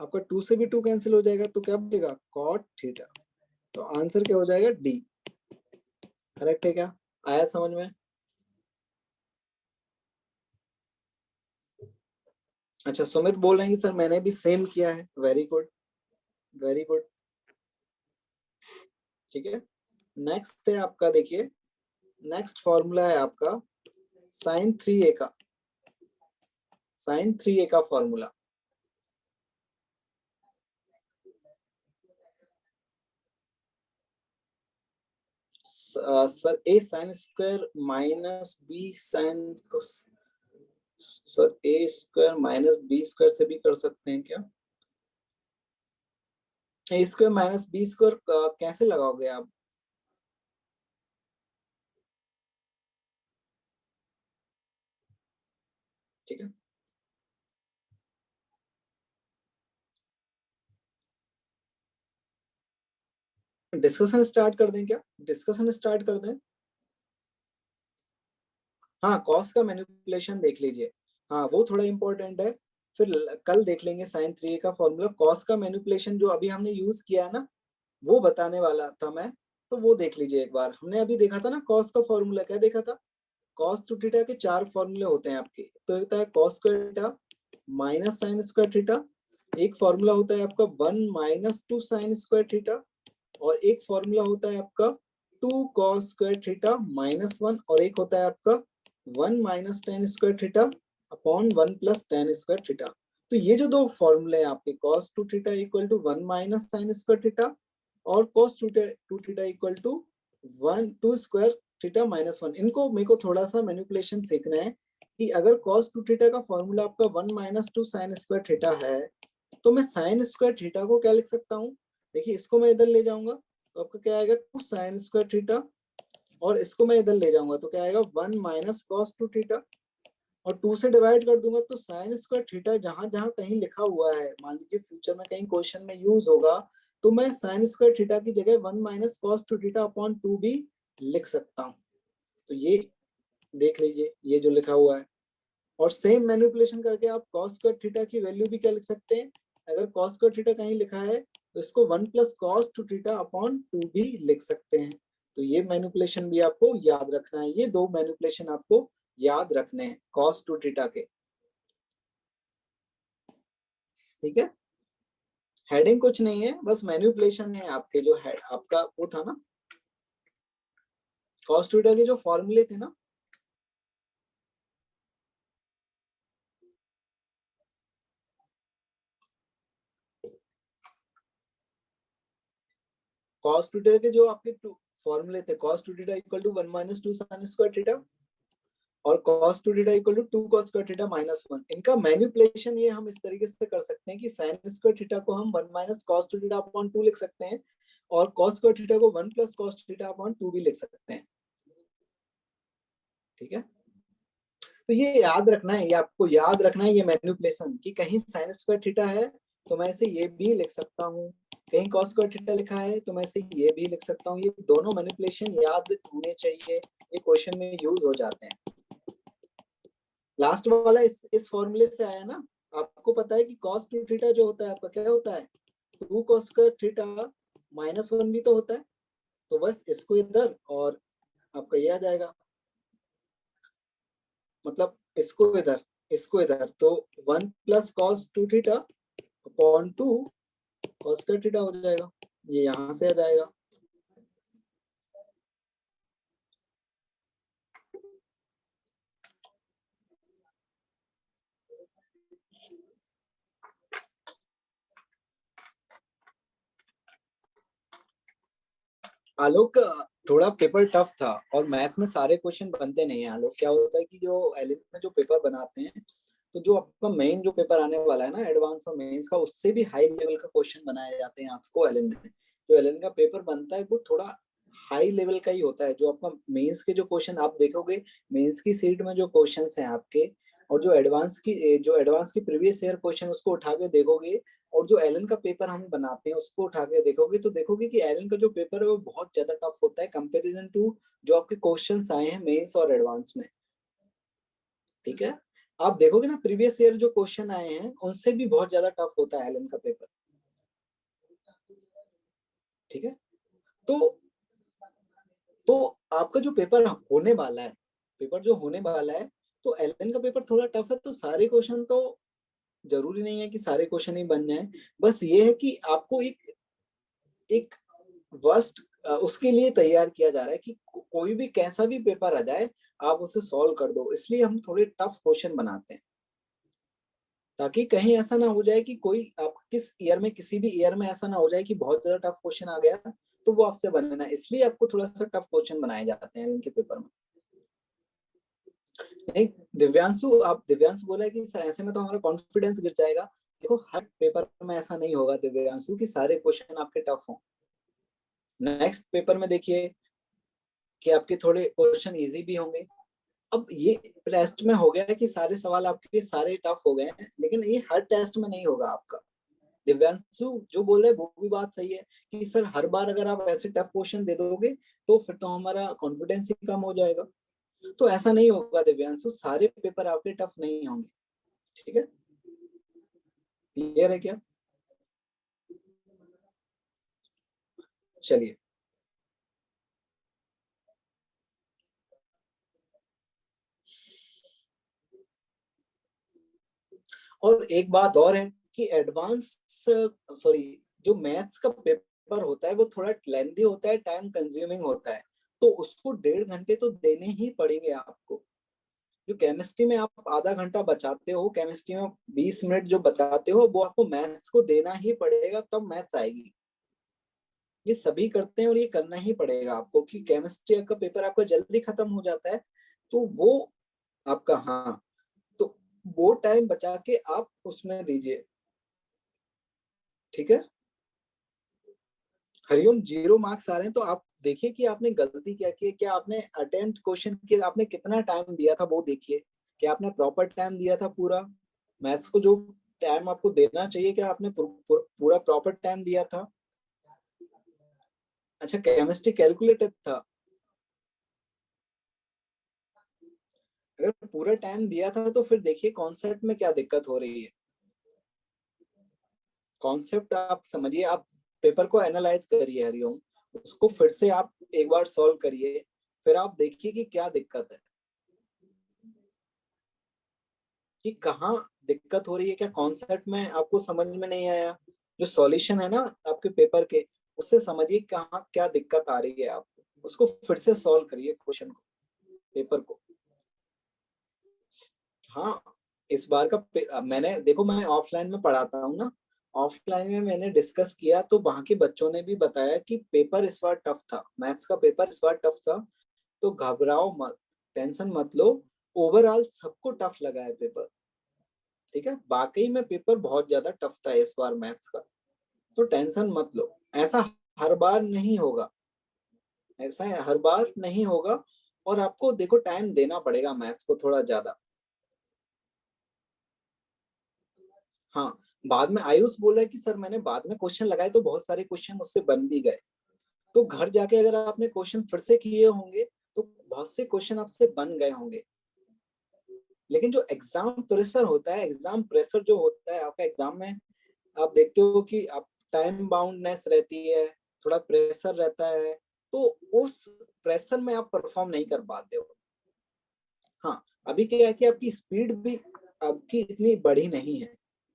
आपका 2 से भी 2 कैंसिल हो जाएगा, तो क्या बचेगा cot थीटा। तो आंसर क्या हो जाएगा, डी। करेक्ट है क्या, आया समझ में? अच्छा, सुमित बोल रहे हैं कि सर मैंने भी सेम किया है। Very good, very good. ठीक है, नेक्स्ट है आपका, देखिए नेक्स्ट फॉर्मूला है आपका sin 3a का, sin 3a का फॉर्मूला। Sir a sin square minus B sin, sir a square minus B square से भी कर सकते हैं क्या? a square minus B square कैसे लगाओगे आप? ठीक है, डिस्कशन स्टार्ट कर दें क्या? डिस्कशन स्टार्ट कर दें। हाँ, कॉस का मैनिपुलेशन देख लीजिए, हाँ वो थोड़ा इंपॉर्टेंट है, फिर कल देख लेंगे sin 3a का फॉर्मूला। कॉस का मैनिपुलेशन जो अभी हमने यूज किया है ना, वो बताने वाला था मैं, तो वो देख लीजिए एक बार। हमने अभी देखा था ना कॉस का फॉर्मूला, क्या देखा था, कॉस टू थीटा के 4 फॉर्मूले होते हैं आपके। तो होता है cos square theta minus sine square theta, एक फॉर्मूला होता है आपका 1 माइनस 2 साइन स्क्वायर थीटा, और एक फॉर्मूला होता है आपका 2 कॉस स्क्वायर थीटा माइनस 1, और एक होता है आपका 1 minus tan square theta upon 1 plus tan square theta. तो ये जो दो फॉर्मूले हैं आपके, cos two theta equal to 1 minus sine square theta, और cos two theta equal to 2 square theta minus 1, इनको मेरे को थोड़ा सा मैनिपुलेशन सीखना है कि अगर कॉस टू थीटा का फॉर्मूला आपका 1 माइनस 2 साइन स्क्वायर थीटा है, तो मैं साइन स्क्वायर थीटा को क्या लिख सकता हूँ, देखिए इसको मैं इधर ले जाऊंगा तो आपका क्या आएगा 2 साइन स्क्वायर थीटा, और इसको मैं इधर ले जाऊंगा तो क्या आएगा 1 माइनस कॉस टू थीटा, और 2 से डिवाइड कर दूंगा तो साइन स्क्वायर थीटा जहां जहां कहीं लिखा हुआ है, मान लीजिए फ्यूचर में कहीं क्वेश्चन में यूज होगा, तो मैं साइन स्क्वायर थीटा की जगह 1 minus cos two theta upon 2 भी लिख सकता हूँ। तो ये देख लीजिए, ये जो लिखा हुआ है, और सेम मैनिपुलेशन करके आप cos स्क्वायर थीटा की वैल्यू भी क्या लिख सकते हैं, अगर cos स्क्वायर थीटा कहीं लिखा है तो इसको 1 प्लस cos 2 थीटा अपॉन 2 भी लिख सकते हैं। तो ये मैनिपुलेशन भी आपको याद रखना है, ये दो मैनिपुलेशन आपको याद रखने हैं cos 2 थीटा के। ठीक है, हेडिंग कुछ नहीं है, बस मैनिपुलेशन है आपके जो है आपका वो था ना cos थीटा के जो फॉर्मूले थे ना, cos थीटा के जो आपके फॉर्मूले थे, cos 2 theta equal to 1 minus 2 sin square theta और cos 2 theta equal to 2 cos square theta minus 1। इनका मैनिपुलेशन ये हम इस तरीके से कर सकते हैं कि sin स्क्वायर थीटा को हम 1 माइनस cos 2 थीटा अपॉन 2 लिख सकते हैं और cos स्क्वायर थीटा को 1 प्लस cos थीटा अपॉन 2 भी लिख सकते हैं। ठीक है, तो ये याद रखना है, ये आपको याद रखना है ये मैनिपुलेशन कि कहीं sin स्क्वायर थीटा है तो मैं इसे ये भी लिख सकता हूँ, कहीं cos स्क्वायर थीटा लिखा है तो मैं इसे ये भी लिख सकता हूँ। ये दोनों मैनिपुलेशन याद होने चाहिए, ये क्वेश्चन में यूज हो जाते हैं। लास्ट वाला इस फॉर्मूले से आया ना, आपको पता है कि cos 2 थीटा जो होता है आपका क्या होता है, 2 cos स्क्वायर थीटा माइनस 1 भी तो होता है, तो बस इसको इधर और आपका ये आ जाएगा, मतलब इसको इधर तो 1 plus cos 2 theta upon 2 cos square theta हो जाएगा, ये यहां से आ जाएगा। आलोक थोड़ा पेपर टफ था और मैथ्स में सारे क्वेश्चन बनते नहीं है। आलोक क्या होता है कि जो एलिन में जो पेपर बनाते हैं तो जो आपका मेन जो पेपर आने वाला है ना एडवांस और मेंस का, उससे भी हाई लेवल का क्वेश्चन बनाए जाते हैं आपको एलिन में। जो एलिन का पेपर बनता है वो थोड़ा हाई लेवल का ही होता है। जो आपका मेंस के जो क्वेश्चन आप देखोगे, मेंस की सीट में जो क्वेश्चन हैं आपके और जो एडवांस की प्रीवियस ईयर क्वेश्चन उसको उठा के देखोगे और जो एलन का पेपर हम बनाते हैं उसको उठा के देखोगे तो देखोगे कि एलन का जो पेपर है वो बहुत ज्यादा टफ होता है कंपैरिजन टू जो आपके क्वेश्चंस आए हैं मेंस और एडवांस में। ठीक है, आप देखोगे ना प्रीवियस ईयर जो क्वेश्चन आए हैं उनसे भी बहुत ज्यादा टफ होता है एलन का पेपर। ठीक है, तो आपका जो पेपर होने वाला है, तो एलन का पेपर थोड़ा टफ है, तो सारे क्वेश्चन तो जरूरी नहीं है कि सारे क्वेश्चन ही बन जाएं, बस ये है कि आपको एक वर्स्ट उसके लिए तैयार किया जा रहा है कि कोई भी कैसा भी पेपर आ जाए आप उसे सॉल्व कर दो। इसलिए हम थोड़े टफ क्वेश्चन बनाते हैं ताकि कहीं ऐसा ना हो जाए कि कोई आप किसी भी ईयर में ऐसा ना हो जाए कि बहुत ज्यादा टफ क्वेश्चन आ गया तो वो आपसे बनना ना, इसलिए आपको थोड़ा सा टफ क्वेश्चन बनाए जाते हैं इनके पेपर में। नहीं दिव्यांशु बोला है कि सर ऐसे में तो हमारा कॉन्फिडेंस गिर जाएगा। देखो हर पेपर में ऐसा नहीं होगा दिव्यांशु कि सारे क्वेश्चन आपके टफ हों। नेक्स्ट पेपर में देखिए कि आपके थोड़े क्वेश्चन इजी भी होंगे। अब ये टेस्ट में हो गया है कि सारे सवाल आपके सारे टफ हो गए हैं, लेकिन ये हर टेस्ट में नहीं होगा आपका। दिव्यांशु जो बोल रहे हैं वो भी बात सही है कि सर हर बार अगर आप ऐसे टफ क्वेश्चन दे दोगे तो फिर तो हमारा कॉन्फिडेंस ही कम हो जाएगा। तो ऐसा नहीं होगा दिव्यांशु, सारे पेपर आपके टफ नहीं होंगे। ठीक है, क्लियर है क्या? चलिए और एक बात और है कि जो मैथ्स का पेपर होता है वो थोड़ा लेंथी होता है, टाइम कंज्यूमिंग होता है, तो उसको 1.5 घंटे तो देने ही पड़ेंगे आपको। जो केमिस्ट्री में आप आधा घंटा बचाते हो, केमिस्ट्री में 20 मिनट जो बचाते हो वो आपको मैथ्स को देना ही पड़ेगा, तब मैथ्स आएगी। ये सभी करते हैं और ये करना ही पड़ेगा आपको कि केमिस्ट्री का पेपर आपका जल्दी खत्म हो जाता है तो वो आपका, हाँ, तो वो टाइम बचा के आप उसमें दीजिए। ठीक है, हरिओम 0 मार्क्स आ रहे हैं तो आप देखिए कि आपने गलती क्या की है, क्या आपने अटेम्प्ट क्वेश्चन के आपने कितना टाइम दिया था वो देखिए, क्या आपने प्रॉपर टाइम दिया था पूरा मैथ्स को जो टाइम आपको देना चाहिए, क्या आपने पूरा प्रॉपर टाइम दिया था? अच्छा, केमिस्ट्री कैलकुलेटेड था। अगर पूरा टाइम दिया था तो फिर देखिए कॉन्सेप्ट में क्या दिक्कत हो रही है। कॉन्सेप्ट आप समझिए, आप पेपर को एनालाइज करिए हरिओम, उसको फिर से आप एक बार सॉल्व करिए, फिर आप देखिए कि क्या दिक्कत है, कि कहाँ दिक्कत हो रही है, क्या कॉन्सेप्ट में आपको समझ में नहीं आया, जो सॉल्यूशन है ना आपके पेपर के, उससे समझिए कहाँ क्या दिक्कत आ रही है आपको, उसको फिर से सॉल्व करिए क्वेश्चन को, पेपर को। हाँ, इस बार का मैंने देखो, मैं ऑफलाइन में पढ़ाता हूँ ना, ऑफलाइन में मैंने डिस्कस किया तो वहां के बच्चों ने भी बताया कि पेपर इस बार टफ था, मैथ्स का पेपर इस बार टफ था, तो घबराओ मत, टेंशन मत लो, ओवरऑल सबको टफ लगा है पेपर, ठीक है, वाकई में पेपर बहुत ज्यादा टफ था इस बार मैथ्स का, तो टेंशन मत लो, ऐसा हर बार नहीं होगा, ऐसा हर बार नहीं होगा, और आपको देखो टाइम देना पड़ेगा मैथ्स को थोड़ा ज्यादा। हाँ, बाद में आयुष बोल रहा है कि सर मैंने बाद में क्वेश्चन लगाए तो बहुत सारे क्वेश्चन उससे बन भी गए, तो घर जाके अगर आपने क्वेश्चन फिर से किए होंगे तो बहुत से क्वेश्चन आपसे बन गए होंगे, लेकिन जो एग्जाम प्रेशर होता है, एग्जाम प्रेशर जो होता है आपका एग्जाम में, आप देखते हो कि आप टाइम बाउंडनेस रहती है, थोड़ा प्रेशर रहता है, तो उस प्रेशर में आप परफॉर्म नहीं कर पाते हो। हाँ, अभी क्या है कि आपकी स्पीड भी आपकी इतनी बढ़ी नहीं है,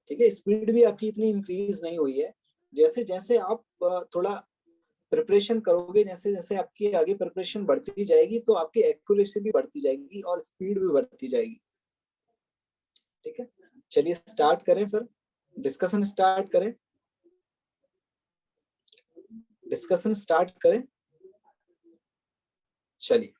ठीक है, स्पीड भी आपकी इतनी इंक्रीज नहीं हुई है, जैसे जैसे आप थोड़ा प्रिपरेशन करोगे, जैसे जैसे आपकी आगे प्रिपरेशन बढ़ती जाएगी तो आपकी एक्यूरेसी भी बढ़ती जाएगी और स्पीड भी बढ़ती जाएगी, ठीक है। चलिए स्टार्ट करें, फिर डिस्कशन स्टार्ट करें, डिस्कशन स्टार्ट करें। चलिए,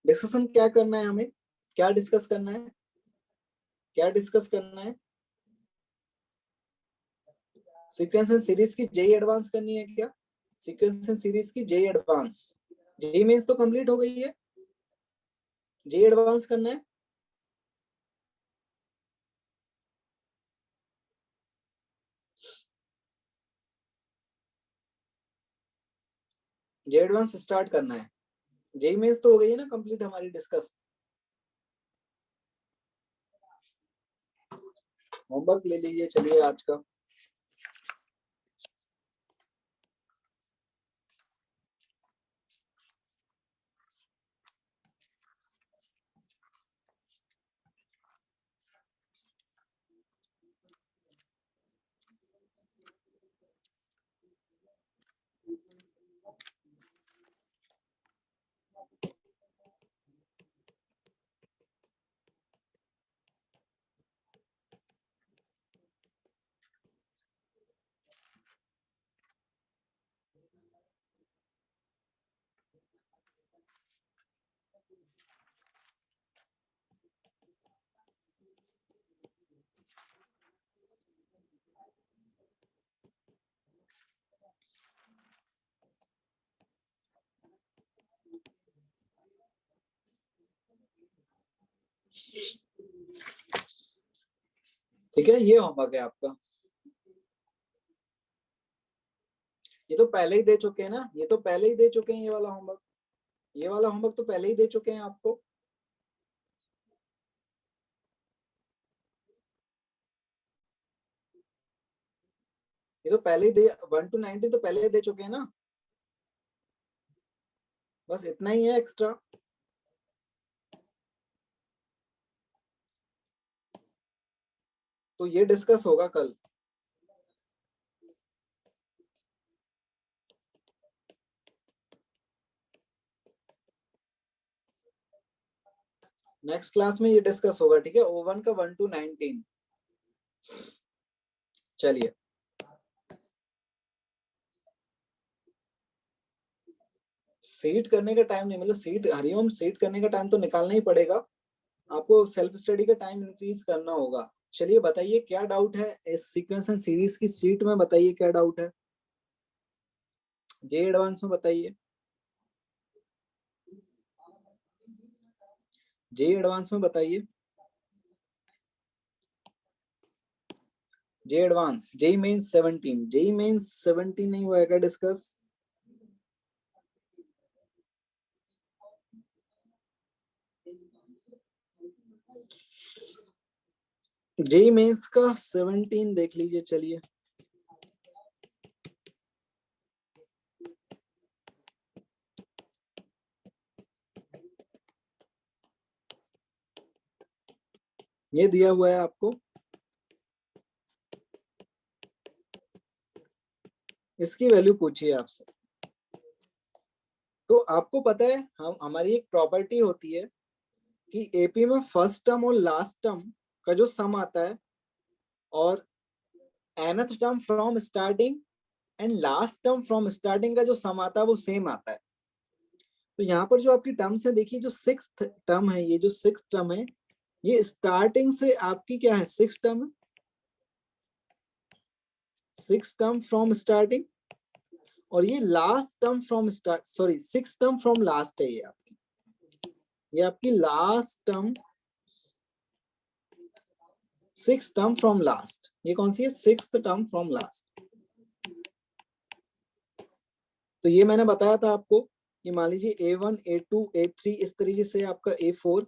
डिस्कशन क्या करना है हमें, क्या डिस्कस करना है, क्या डिस्कस करना है, सीक्वेंस एंड सीरीज की जेई एडवांस करनी है क्या, सीक्वेंस एंड सीरीज की जेई एडवांस, जेई मेंस तो कंप्लीट हो गई है, जेई एडवांस करना है। जेई एडवांस स्टार्ट करना है, जेई मेंस तो हो गई है ना कंप्लीट हमारी डिस्कस, होमवर्क ले लीजिए चलिए आज का। ठीक है, ये होमवर्क है आपका, ये तो पहले ही दे चुके हैं ना, ये तो पहले ही दे चुके हैं, ये वाला होमवर्क, ये वाला होमवर्क तो पहले ही दे चुके हैं आपको, ये तो पहले ही दे, 1 to 90 तो पहले ही दे चुके हैं ना, बस इतना ही है एक्स्ट्रा। तो ये डिस्कस होगा कल, नेक्स्ट क्लास में ये डिस्कस होगा, ठीक है, O1 का 1 to 19। चलिए, सीट करने का टाइम नहीं, मतलब सीट हरिओम, सीट करने का टाइम तो निकालना ही पड़ेगा आपको, सेल्फ स्टडी का टाइम इंक्रीज करना होगा। चलिए बताइए क्या डाउट है इस सीक्वेंस एंड सीरीज की सीट में, बताइए क्या डाउट है, जे एडवांस में बताइए, जे एडवांस में बताइए, जे एडवांस, जे मेंस 17, जे मेंस 17 नहीं हुआ क्या डिस्कस, जेई मेंस का 17 देख लीजिए। चलिए ये दिया हुआ है आपको, इसकी वैल्यू पूछिए आपसे। तो आपको पता है हमारी एक प्रॉपर्टी होती है कि एपी में फर्स्ट टर्म और लास्ट टर्म का जो सम आता है और nth term from starting and last term from starting का जो सम आता है वो सेम आता है। तो यहाँ पर जो आपकी टर्म्स है देखिए, जो सिक्स्थ टर्म है, ये जो सिक्स्थ टर्म है ये स्टार्टिंग से आपकी क्या है, सिक्स टर्म है, सिक्स टर्म फ्रॉम स्टार्टिंग, और ये last term from start, sorry six term from last है ये आपकी last term, six term from last. ये कौन सी है, सिक्स टर्म फ्रॉम लास्ट। तो ये मैंने बताया था आपको कि मान लीजिए A1 A2 A3 इस तरीके से आपका A4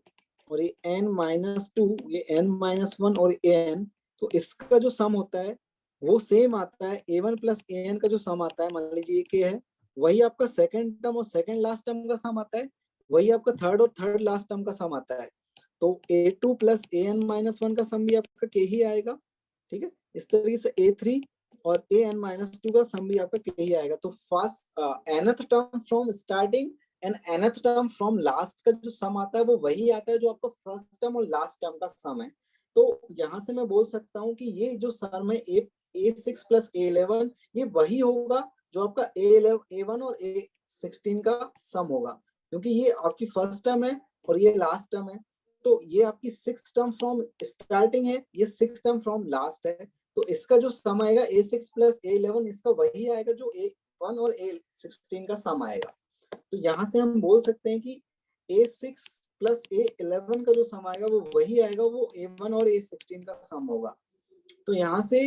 और ये n-2, ये n-1 और an, तो इसका जो सम होता है वो सेम आता है। A1 प्लस an का जो सम आता है, मान लीजिए के है, वही आपका सेकंड टर्म और सेकंड लास्ट टर्म का सम आता है, वही आपका थर्ड और थर्ड लास्ट टर्म का सम आता है। तो A2 प्लस an-1 का सम भी आपका के ही आएगा। ठीक है, इस तरीके से A3 और an-2 का सम भी आपका के ही आएगा। तो first nth term from starting and nth term from last का जो सम आता है वो वही आता है जो आपका फर्स्ट टर्म और लास्ट टर्म का सम है। तो यहाँ से मैं बोल सकता हूँ कि ये जो सम है A6 प्लस A11 ये वही होगा जो आपका A1 और A16 का सम होगा, क्योंकि ये आपकी फर्स्ट टर्म है और ये लास्ट टर्म है। तो ये आपकी सिक्स टर्म फ्रॉम स्टार्टिंग है, ये सिक्स टर्म फ्रॉम लास्ट है। तो इसका जो सम आएगा A6 प्लस A11 इसका वही आएगा जो A1 और A16 का सम आएगा। तो यहाँ से हम बोल सकते हैं कि A6 प्लस A11 का जो सम आएगा वो वही आएगा, वो A1 और A16 का सम होगा। तो यहाँ से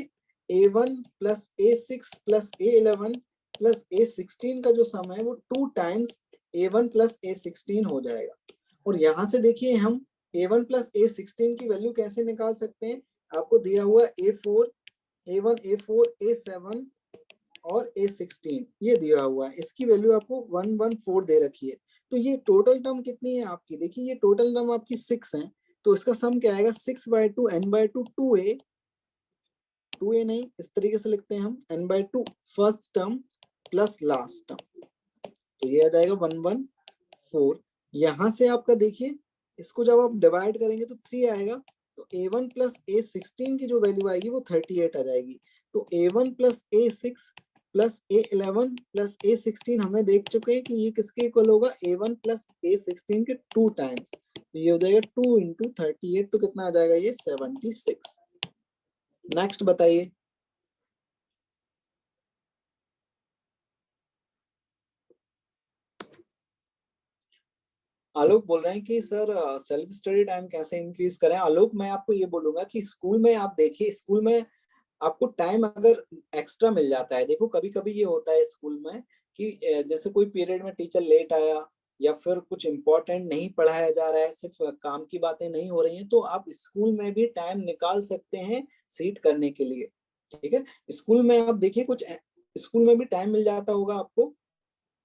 A1 plus A6 plus A11 plus A16 का जो सम है वो 2 टाइम्स A1 प्लस A16 हो जाएगा। और यहाँ से देखिए हम A1 प्लस A16 की वैल्यू कैसे निकाल सकते हैं, आपको दिया हुआ A4, A1, A4, A7 और A16 ये दिया हुआ है, इसकी वैल्यू आपको 114 दे रखी है। तो ये टोटल टर्म कितनी है आपकी, देखिए ये टोटल टर्म आपकी 6 है, तो इसका सम क्या आएगा, 6/2 n/2 2a नहीं, इस तरीके से लिखते हैं हम n/2 first term plus last term, तो ये आ जाएगा 114। यहाँ से आपका देखिए इसको जब आप डिवाइड करेंगे तो 3 आएगा, तो A1 प्लस A16 की जो वैल्यू आएगी वो 38 आ जाएगी। तो A1 plus A6 plus A11 plus A16 हमने देख चुके हैं कि ये किसके इक्वल होगा, A1 प्लस A16 के 2 टाइम्स, तो ये हो जाएगा 2 इंटू 38, तो कितना आ जाएगा ये 76। नेक्स्ट बताइए। आलोक बोल रहे हैं कि सर सेल्फ स्टडी टाइम कैसे इंक्रीज करें। आलोक मैं आपको ये बोलूंगा कि स्कूल में आप देखिए, स्कूल में आपको टाइम अगर एक्स्ट्रा मिल जाता है, देखो कभी कभी ये होता है स्कूल में कि जैसे कोई पीरियड में टीचर लेट आया या फिर कुछ इंपॉर्टेंट नहीं पढ़ाया जा रहा है, सिर्फ काम की बातें नहीं हो रही हैं, तो आप स्कूल में भी टाइम निकाल सकते हैं सीट करने के लिए। ठीक है, स्कूल में आप देखिए कुछ स्कूल में भी टाइम मिल जाता होगा आपको।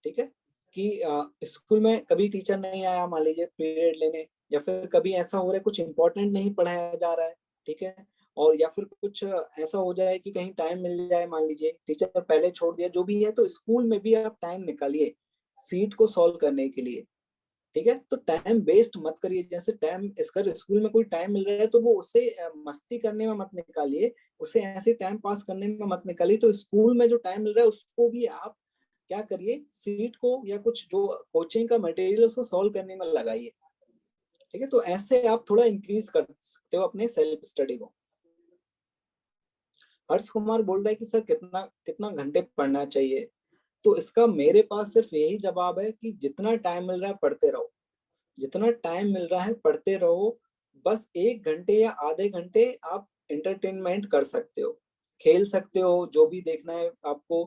ठीक है, कि स्कूल में कभी टीचर नहीं आया मान लीजिए पीरियड लेने, या फिर कभी ऐसा हो रहा है कुछ इंपॉर्टेंट नहीं पढ़ाया जा रहा है। ठीक है, और या फिर कुछ ऐसा हो जाए कि कहीं टाइम मिल जाए, मान लीजिए टीचर पहले छोड़ दिया, जो भी है, तो स्कूल में भी आप टाइम निकालिए सीट को सॉल्व करने के लिए। ठीक है, तो टाइम वेस्ट मत करिए। जैसे टाइम इसका स्कूल में कोई टाइम मिल रहा है तो वो उसे मस्ती करने में मत निकालिए, उसे ऐसे टाइम पास करने में मत निकालिए। तो स्कूल में जो टाइम मिल रहा है उसको भी आप क्या करिए, सीट को या कुछ जो कोचिंग का मटेरियल उसको सॉल्व करने में लगाइए। ठीक है, तो ऐसे आप थोड़ा इंक्रीज कर सकते हो अपने सेल्फ स्टडी को। हर्ष कुमार बोल रहा है कि सर कितना कितना घंटे पढ़ना चाहिए, तो इसका मेरे पास सिर्फ यही जवाब है कि जितना टाइम मिल रहा है पढ़ते रहो, जितना टाइम मिल रहा है पढ़ते रहो। बस 1 घंटे या आधे घंटे आप एंटरटेनमेंट कर सकते हो, खेल सकते हो, जो भी देखना है आपको,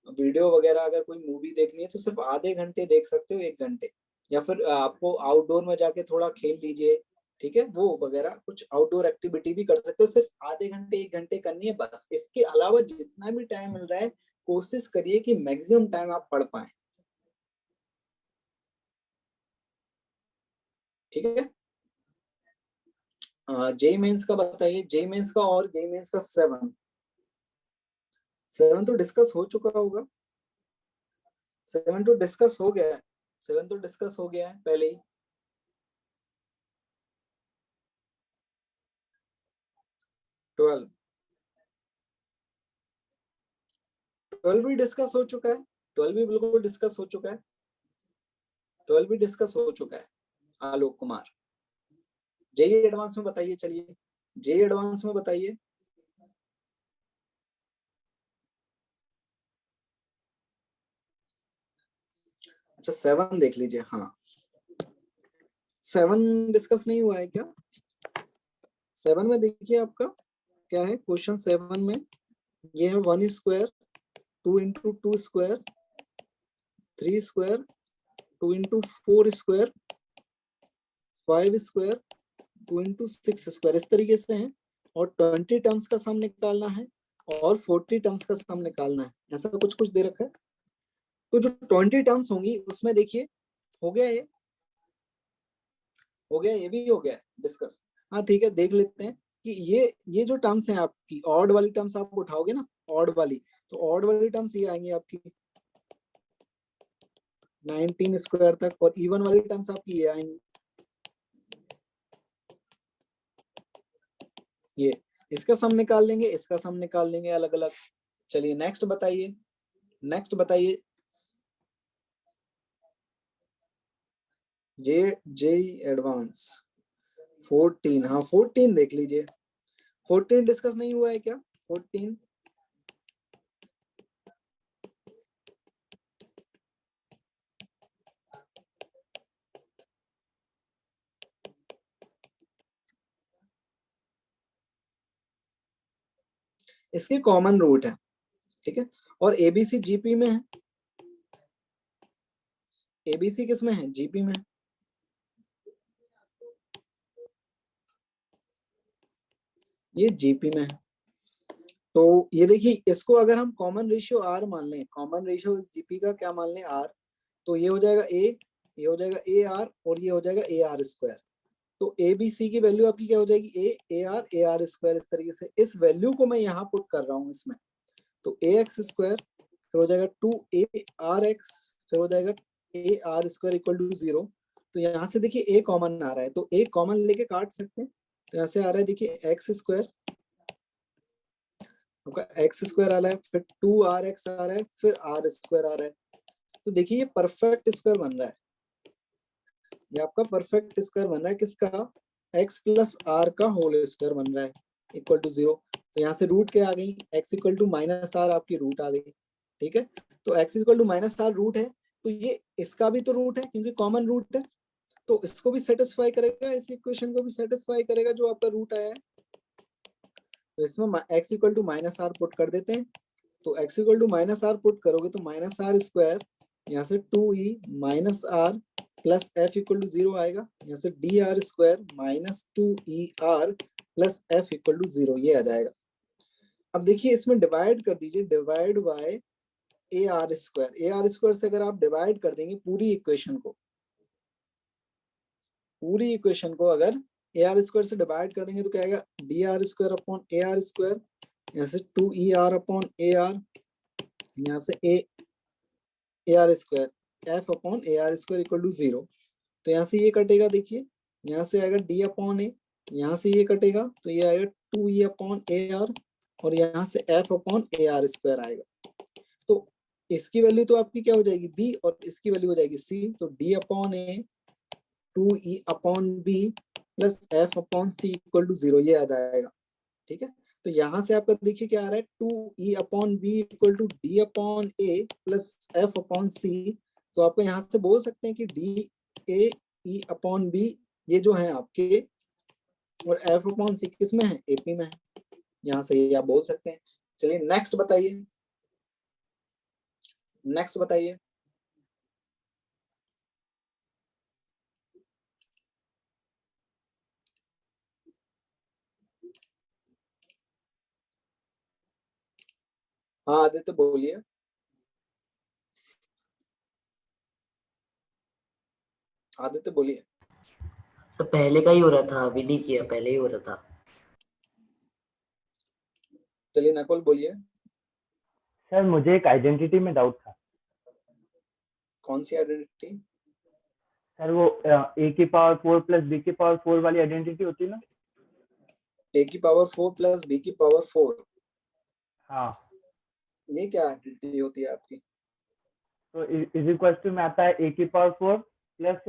वीडियो वगैरह अगर कोई मूवी देखनी है तो सिर्फ आधे घंटे देख सकते हो, 1 घंटे। या फिर आपको आउटडोर में जाके थोड़ा खेल लीजिए, ठीक है, वो वगैरह कुछ आउटडोर एक्टिविटी भी कर सकते हो। सिर्फ आधे घंटे 1 घंटे करनी है बस। इसके अलावा जितना भी टाइम मिल रहा है कोशिश करिए कि मैक्सिमम टाइम आप पढ़ पाए, ठीक है। जेई मेंस का बताइए, जेई मेंस का और जेई मेंस का 7 तो डिस्कस हो चुका होगा, 7 तो डिस्कस हो गया है, 7 तो डिस्कस हो गया है पहले ही। 12 भी डिस्कस हो चुका है, 12 भी बिल्कुल डिस्कस हो चुका है, 12 भी डिस्कस हो चुका है। आलोक कुमार, जेई एडवांस में बताइए, चलिए जेई एडवांस में बताइए। अच्छा 7 देख लीजिए, हाँ 7 डिस्कस नहीं हुआ है क्या? 7 में देखिए आपका क्या है क्वेश्चन 7 में, ये है 1 square 2 into 2 square 3 square 2 into 4 square 5 square 2 into 6 square, इस तरीके से है। और 20 टर्म्स का सम निकालना है और 40 टर्म्स का सम निकालना है, ऐसा कुछ कुछ दे रखा है। तो जो 20 टर्म्स होंगी उसमें देखिए हो गया, ये हो गया, ये भी हो गया डिस्कस। हाँ ठीक है, देख लेते हैं कि ये जो टर्म्स हैं आपकी, ऑड वाली टर्म्स आप उठाओगे ना, ऑड वाली, तो ऑड वाली टर्म्स ये आएंगी आपकी 19 स्क्वायर तक, और इवन वाली टर्म्स आपकी ये आएंगी, ये इसका सम निकाल लेंगे, इसका सम निकाल लेंगे अलग अलग। चलिए नेक्स्ट बताइए, नेक्स्ट बताइए। जे एडवांस 14, हाँ 14 देख लीजिए, 14 डिस्कस नहीं हुआ है क्या? 14 इसके कॉमन रूट है, ठीक है। और एबीसी जीपी में है, एबीसी किस में है? जीपी में। ये जीपी में है, तो ये देखिए इसको अगर हम कॉमन रेशियो आर मान लें, कॉमन रेशियो इस जीपी का क्या मान लें? आर, तो ये हो जाएगा ए, ये हो जाएगा ए आर, और ये हो जाएगा ए आर स्क्वायर। तो ए बी सी की वैल्यू आपकी क्या हो जाएगी? ए आर स्क्वायर, इस तरीके से इस वैल्यू को मैं यहाँ पुट कर रहा हूँ इसमें। तो ए एक्स स्क्वायर फिर हो जाएगा 2 आर एक्स, फिर हो जाएगा A R square equal to 0। तो यहाँ से देखिए ए कॉमन आ रहा है, तो ए कॉमन लेके काट सकते हैं। तो यहाँ से आ रहा है देखिए एक्स स्क्वायर, आपका एक्स स्क्वायर आ रहा है, फिर 2 RX आ रहा है, फिर आर स्क्वायर आ रहा है। तो देखिए ये परफेक्ट स्क्वायर बन रहा है, ये आपका परफेक्ट स्क्वायर बन रहा है किसका? x प्लस आर का होल स्क्वायर बन रहा है इक्वल टू 0। तो यहाँ से रूट क्या आ गई? x equal to minus R आपकी रूट आ गई, ठीक है। तो x equal to minus R root है, तो ये इसका भी तो रूट है क्योंकि कॉमन रूट है, तो इसको भी सेटिस्फाई करेगा, इस इक्वेशन को भी सेटिस्फाई करेगा जो आपका रूट आया है। तो इसमें x equal to minus R put कर देते हैं। तो x equal to minus R put करोगे तो माइनस आर स्क्वायर, यहाँ से 2e minus R plus F equal to 0 आएगा, यहाँ से D R square minus 2ER plus F equal to 0, ये आ जाएगा। अब देखिए इसमें डिवाइड कर दीजिए, divide by A R square से अगर आप डिवाइड कर देंगे पूरी इक्वेशन को, पूरी इक्वेशन को अगर ए आर स्क्वायर से डिवाइड कर देंगे तो क्या आएगा? D R square upon A R square, यहाँ से 2ER अपॉन ए आर, यहाँ से A R square F upon A R square equal to 0। तो यहाँ से ये कटेगा, देखिए यहाँ से आएगा डी अपॉन ए, यहाँ से ये कटेगा तो ये आएगा 2E अपॉन ए आर, और यहाँ से F upon A R square आएगा। तो इसकी वैल्यू तो आपकी क्या हो जाएगी? बी, और इसकी वैल्यू हो जाएगी सी। तो D upon A 2E upon B plus F upon C equal to 0, ये आ जाएगा, ठीक है। तो यहाँ से आपका देखिए क्या आ रहा है? 2E upon B equal to D upon A plus F upon C. तो आपको यहाँ से बोल सकते हैं कि D A E upon B ये जो है आपके, और एफ अपॉन सी किस में है? एपी में है, यहाँ से ये आप बोल सकते हैं। चलिए नेक्स्ट बताइए, नेक्स्ट बताइए। हाँ आदित्य बोलिए। आदित्य बोलिए। तो पहले का ही हो रहा था, अभी नहीं किया, पहले ही हो रहा था। चलिए नकुल बोलिए। सर मुझे एक आइडेंटिटी में डाउट था। कौन सी आइडेंटिटी? सर वो a की पावर 4 प्लस b की पावर 4 वाली आइडेंटिटी होती है ना? a की पावर 4 प्लस b की पावर 4, हाँ, ये क्या आइडेंटिटी होती है आपकी? तो इज इक्वल टू में आता है a की पावर 4 प्लस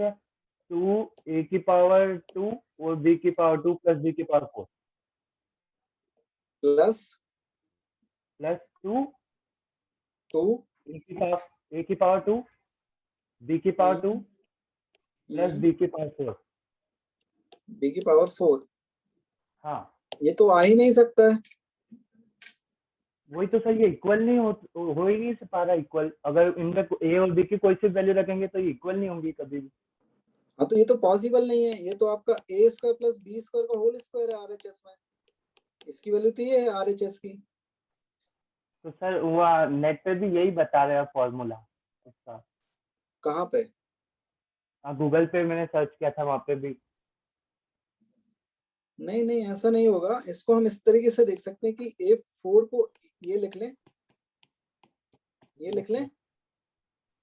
2 a की पावर 2 और b की पावर 2 प्लस b की पावर 4 प्लस प्लस 2 2 a की पावर 2 b की पावर 2 प्लस b की पावर 4। b की पावर 4, हाँ, ये तो आ ही नहीं सकता है। वही तो सर, ये इक्वल नहीं हो ही नहीं पा रहा इक्वल। अगर इनमें a और b की कोई सी वैल्यू रखेंगे तो ये इक्वल नहीं होंगी कभी भी। हाँ तो ये तो पॉसिबल नहीं है, ये तो आपका a square plus b square का होल स्क्वायर है RHS में, इसकी वैल्यू तो ये है RHS की। तो सर वो नेट पे भी यही बता रहा है फॉर्मूला इसका। कहाँ पे? गूगल पे मैंने सर्च किया था, वहां पे भी। नहीं नहीं ऐसा नहीं होगा, इसको हम इस तरीके से देख सकते हैं कि a4 को ये लिख लें, ये लिख लें,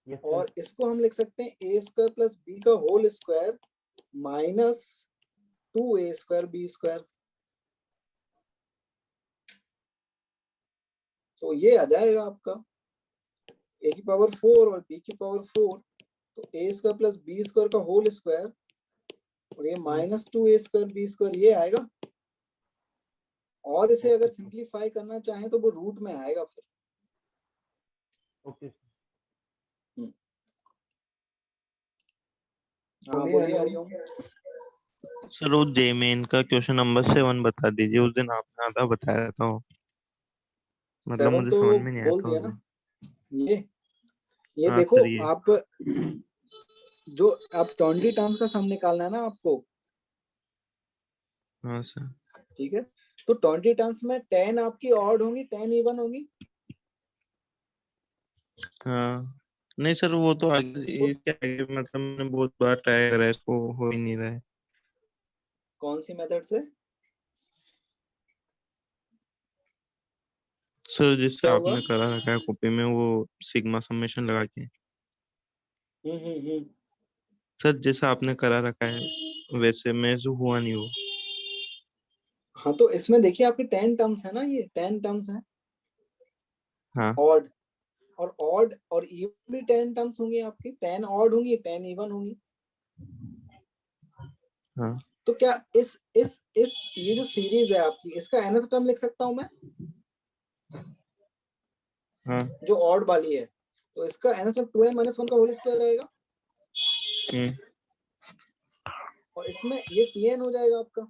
यस सर। और इसको हम लिख सकते हैं a स्क्वायर प्लस b का whole square minus 2a square b square. तो ये आ जाएगा आपका a की पावर 4 और b की पावर 4, तो a square plus b square का होल स्क्वायर और ये minus 2a square b square, ये आएगा। और इसे अगर सिंप्लीफाई करना चाहें तो वो रूट में आएगा फिर। ओके हाँ बोलिए हरिओम। सर वो जेमेन का क्वेश्चन नंबर 7 बता दीजिए, उस दिन आपने आधा बताया था वो, मतलब 7 मुझे तो समझ में नहीं आया बोल था दिया उस ना। दिन। ये हाँ देखो सर ये आप, जो आप 20 टर्म्स का सम निकालना है ना आपको, हाँ सर। ठीक है, तो 20 टर्म्स में 10 आपकी ऑड होंगी, 10 इवन होंगी। हाँ नहीं सर वो तो आगे इसके आगे मतलब मैंने बहुत बार ट्राई करा है, इसको हो ही नहीं रहा है। कौन सी मेथड से? सर जिससे क्या हुआ? आपने करा रखा है कॉपी में वो सिग्मा समेशन लगा के। हम्म। सर जैसा आपने करा रखा है वैसे में जो हुआ नहीं वो। हाँ तो इसमें देखिए आपकी 10 टर्म्स है ना, ये 10 टर्म्स है हाँ ऑड, और ऑड और इवन भी 10 टर्म्स होंगी आपकी, 10 ऑड होंगी, 10 इवन होंगी। हाँ तो क्या इस ये जो सीरीज है आपकी, इसका nth टर्म लिख सकता हूं मैं, हाँ। जो ऑड वाली है, तो इसका nth टर्म 2n - 1 का होल स्क्वायर रहेगा, और इसमें ये tn हो जाएगा आपका।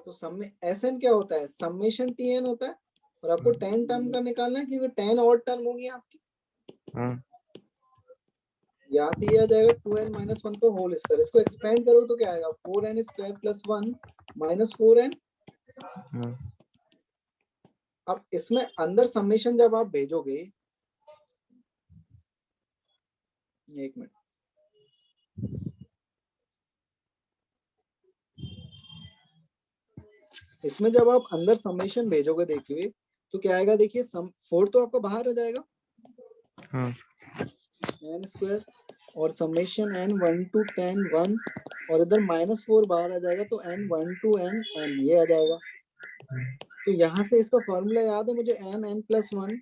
तो सम में Sn क्या होता है, समेशन tn होता है, और आपको 10 टर्म का निकालना है क्योंकि 10 ऑड टर्म होगी आपकी। हाँ यहाँ से ये आ जाएगा 2n - 1 का होल स्क्वायर, इसको एक्सपेंड करो तो क्या आएगा, 4n square plus 1 minus 4n। हाँ। अब इसमें अंदर समेशन जब आप भेजोगे, एक मिनट, इसमें जब आप अंदर समेशन भेजोगे देखिए तो क्या आएगा, देखिए सम 4 तो आपका बाहर आ जाएगा, हाँ n स्क्वायर, और समेशन n 1 to 10 1, और इधर -4 बाहर आ जाएगा, तो n 1 to n n ये आ जाएगा। तो यहाँ से इसका फॉर्मूला याद है मुझे, n plus 1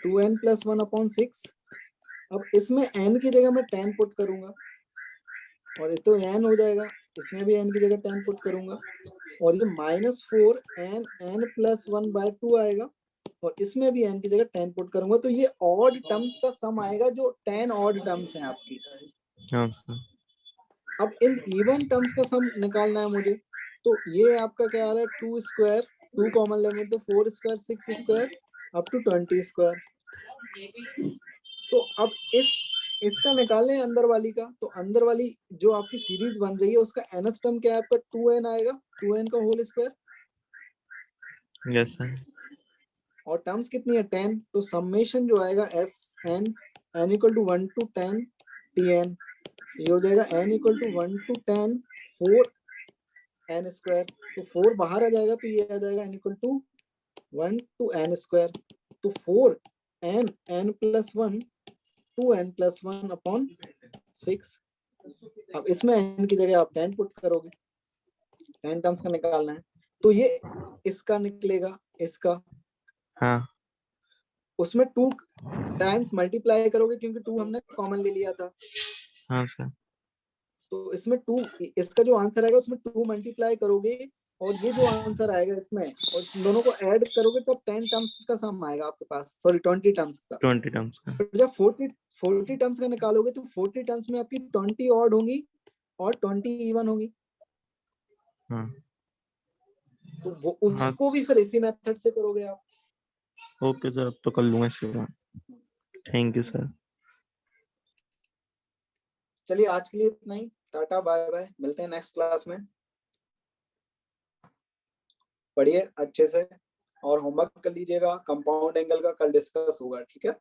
2n plus 1 upon 6। अब इसमें n की जगह मैं 10 पुट करूंगा, और ये तो n हो जाएगा, इसमें भी n की जगह 10 पुट करूंगा, और ये -4 n plus 1 by 2 आएगा, और इसमें भी n की जगह 10 पुट करूंगा, तो ये ऑड टर्म्स का सम आएगा, जो 10 ऑड टर्म्स हैं आपकी। हाँ सर। अब इन इवन टर्म्स का सम निकालना है मुझे, तो ये आपका क्या आ रहा है, 2 स्क्वायर, 2 कॉमन लेंगे तो 4 square 6 square up to 20 square. तो अब इसका निकालें अंदर वाली का, तो अंदर वाली जो आपकी सीरीज बन रही है उसका nth टर्म क्या है आपका, 2n आएगा, 2n का होल स्क्वायर। Yes sir. और टर्म्स कितनी है 10, तो समेशन जो आएगा S N N equal to 1 to 10 T N, ये हो जाएगा n equal to 1 to 10 4 n square, तो 4 बाहर आ जाएगा तो ये आ जाएगा n equal to 1 to n square, तो 4 n n plus 1 2n plus 1 upon 6। अब इसमें n की जगह आप 10 पुट करोगे, 10 टर्म्स का निकालना है, तो ये इसका निकलेगा, इसका हाँ उसमें 2 टाइम्स मल्टीप्लाई करोगे क्योंकि 2 हमने कॉमन ले लिया था, हाँ सर। तो इसमें 2, इसका जो आंसर आएगा उसमें 2 मल्टीप्लाई करोगे और ये जो आंसर आएगा इसमें और दोनों को ऐड करोगे तब 10 टर्म्स का सम आएगा आपके पास, सॉरी 20 टर्म्स का। 20 टर्म्स का। फिर जब 40 टर्म्स का निकालोगे तो 40 टर्म्स में आपकी 20 ऑड होंगी और 20 इवन होगी, हाँ तो वो उसको भी फिर इसी मेथड से करोगे आप। ओके सर, अब तो कर लूंगा इसके बाद। Thank you sir. चलिए आज के लिए इतना ही, टाटा बाय बाय, मिलते हैं नेक्स्ट क्लास में। पढ़िए अच्छे से और होमवर्क कर लीजिएगा, कंपाउंड एंगल का कल डिस्कस होगा, ठीक है।